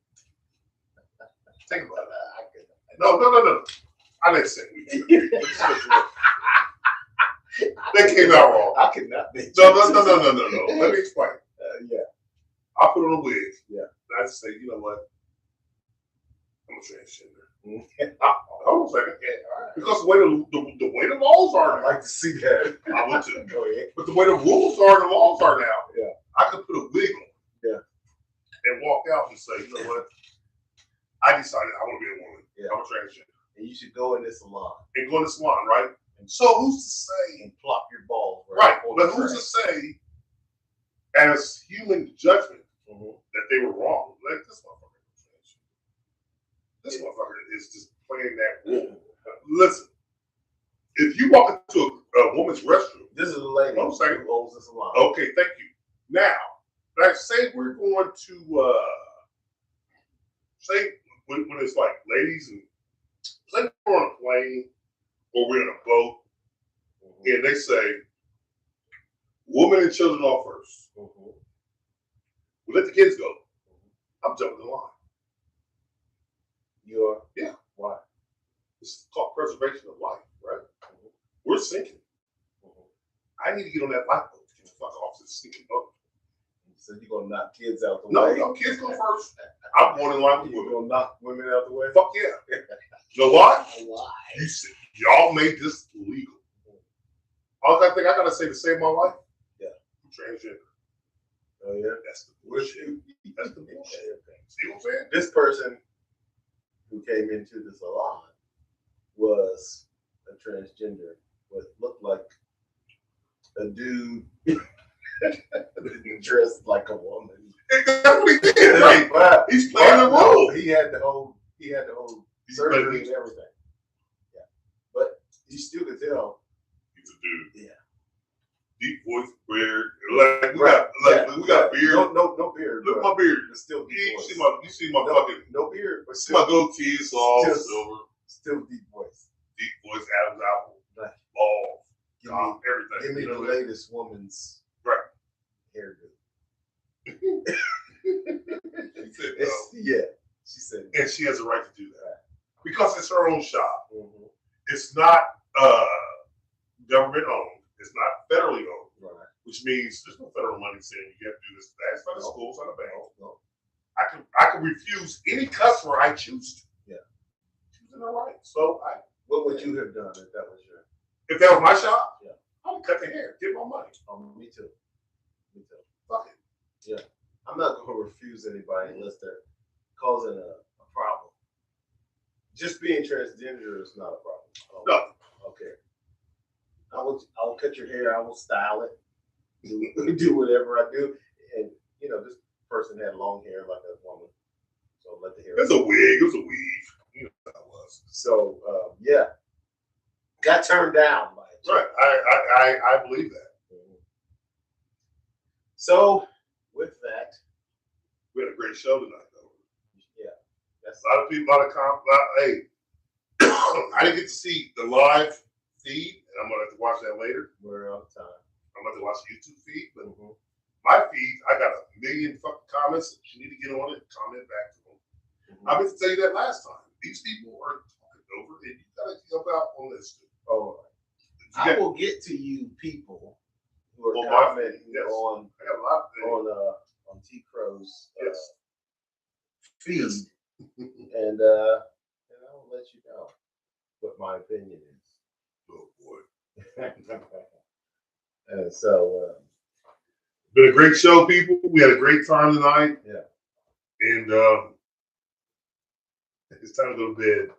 Think about that. No. I didn't say we. That came out wrong. I could not be. No. Let me explain. Yeah. I put on a wig. Yeah. And I just say, you know what? I'm a transgender. Mm-hmm. Hold on a second. Yeah, all right. Because the way the laws are I'd now, like to see that. I would too. Go ahead. But the way the rules are, the laws are now, Yeah. I could put a wig on. Yeah. And walk out and say, you know what? I decided I want to be a woman. Yeah. I'm a transgender. And you should go in this salon And go in the salon, right? and, So who's to say? and plop your balls. Right. on But the who's to track. say, as human judgment, Mhm. that they were wrong? Like this motherfucker. This motherfucker is just playing that role. Listen, if you walk into a woman's restroom, This is a lady Hold on a second. who owns the salon. okay, thank you. Now, like say we're going to say when it's like ladies and say we're on a plane or we're in a boat Mhm. and they say women and children off first. Mhm. We let the kids go. I'm jumping the line. You are? Yeah. Why? It's called preservation of life, right? We're sinking. I need to get on that lifeboat to get the fuck off this sinking boat. So you're going to knock kids out the No, way? no, kids go first. I'm going in line with You're women. going to knock women out the way? Fuck yeah. You know why? Why? You said y'all made this legal. All I think I gotta say to save my life. Yeah. I'm transgender. Oh, yeah? That's the bullshit. That's the bullshit. See what I'm saying? This person who came into the salon was a transgender, what looked like a dude dressed like a woman. That's what he did. Right? But He's playing the role. He had the whole surgery He's and everything. Yeah. But you still could tell. a dude. Yeah. Deep voice, beard. Like we got beard. No beard. Look at but my beard. it's still deep You voice. see my no, fucking no beard, but see my still, goatee is all still- silver. still deep voice. Deep voice, Adam's apple, Right. ball, Give me, top, everything. give me You the know what I mean? latest woman's Right. hairdo. She said no. Yeah, she said. And she has a right to do that because it's her own shop. Mhm. It's not government owned. It's not federally owned, Right. which means there's no federal money saying you have to do this. That's not the No. schools, not a bank. No. I can refuse any customer I choose to. Yeah. She's in her right. So What would you have done if that was your? if that was my shop, Yeah. I would cut the hair, get my money. Me too. Me too. Fuck it. I'm not going to refuse anybody unless they're causing a problem. Just being transgender is not a problem. No. Okay. I'll cut your hair. I will style it. Do whatever I do. And this person had long hair like a woman, so let the hair. It's a wig. It was a weave. You know what that was. So yeah, got turned down by it. Right. I believe that. So with that, We had a great show tonight, though. yeah, that's A lot of people, hey, I didn't get to see the live feed, and I'm gonna have to watch that later. we're out of time. I'm gonna have to watch the YouTube feed, but Mhm. my feed, I got a million fucking comments. You need to get on it and comment back to them. I meant to tell you that last time. These people are talking over, and you gotta help out on this too. Oh, You I got- will get to you people who are On my commenting feed, yes. on I got a lot of things. on T Crow's Yes. feed, Yes. and I'll let you know what my opinion is. Oh boy, And so been a great show, people. We had a great time tonight. Yeah. And it's time to go to bed.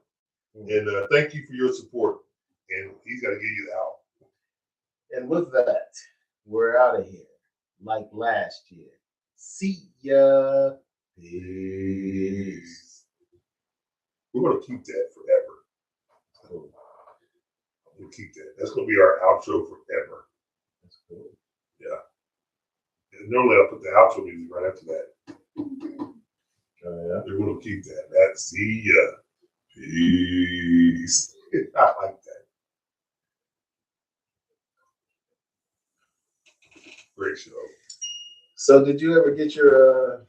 Mhm. And thank you for your support. And he's got to give you the out. and with that, we're out of here like last year. See ya. Peace. We're going to keep that forever. Cool. We'll keep that. That's going to be our outro forever. That's cool. And normally I'll put the outro music right after that. Oh yeah. We're going to keep that. That's see ya. Peace. I like that. Great show. So did you ever get your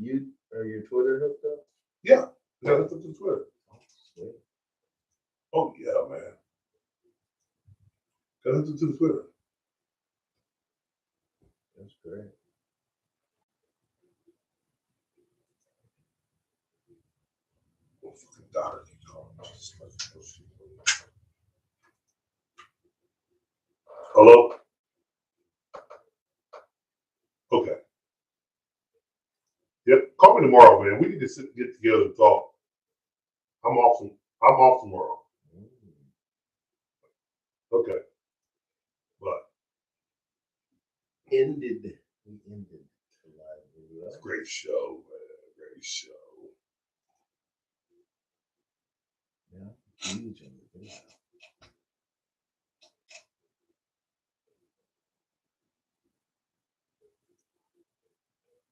your Twitter hooked up? Yeah. That's up to Twitter. Sweet. Oh, yeah, man. Got to the Twitter. That's great. fucking daughter. Hello? Okay. Yep. Call me tomorrow, man. We need to get together and talk. I'm off tomorrow. Okay. But We ended the live video. it's a great show, man. Great show. Yeah, huge on the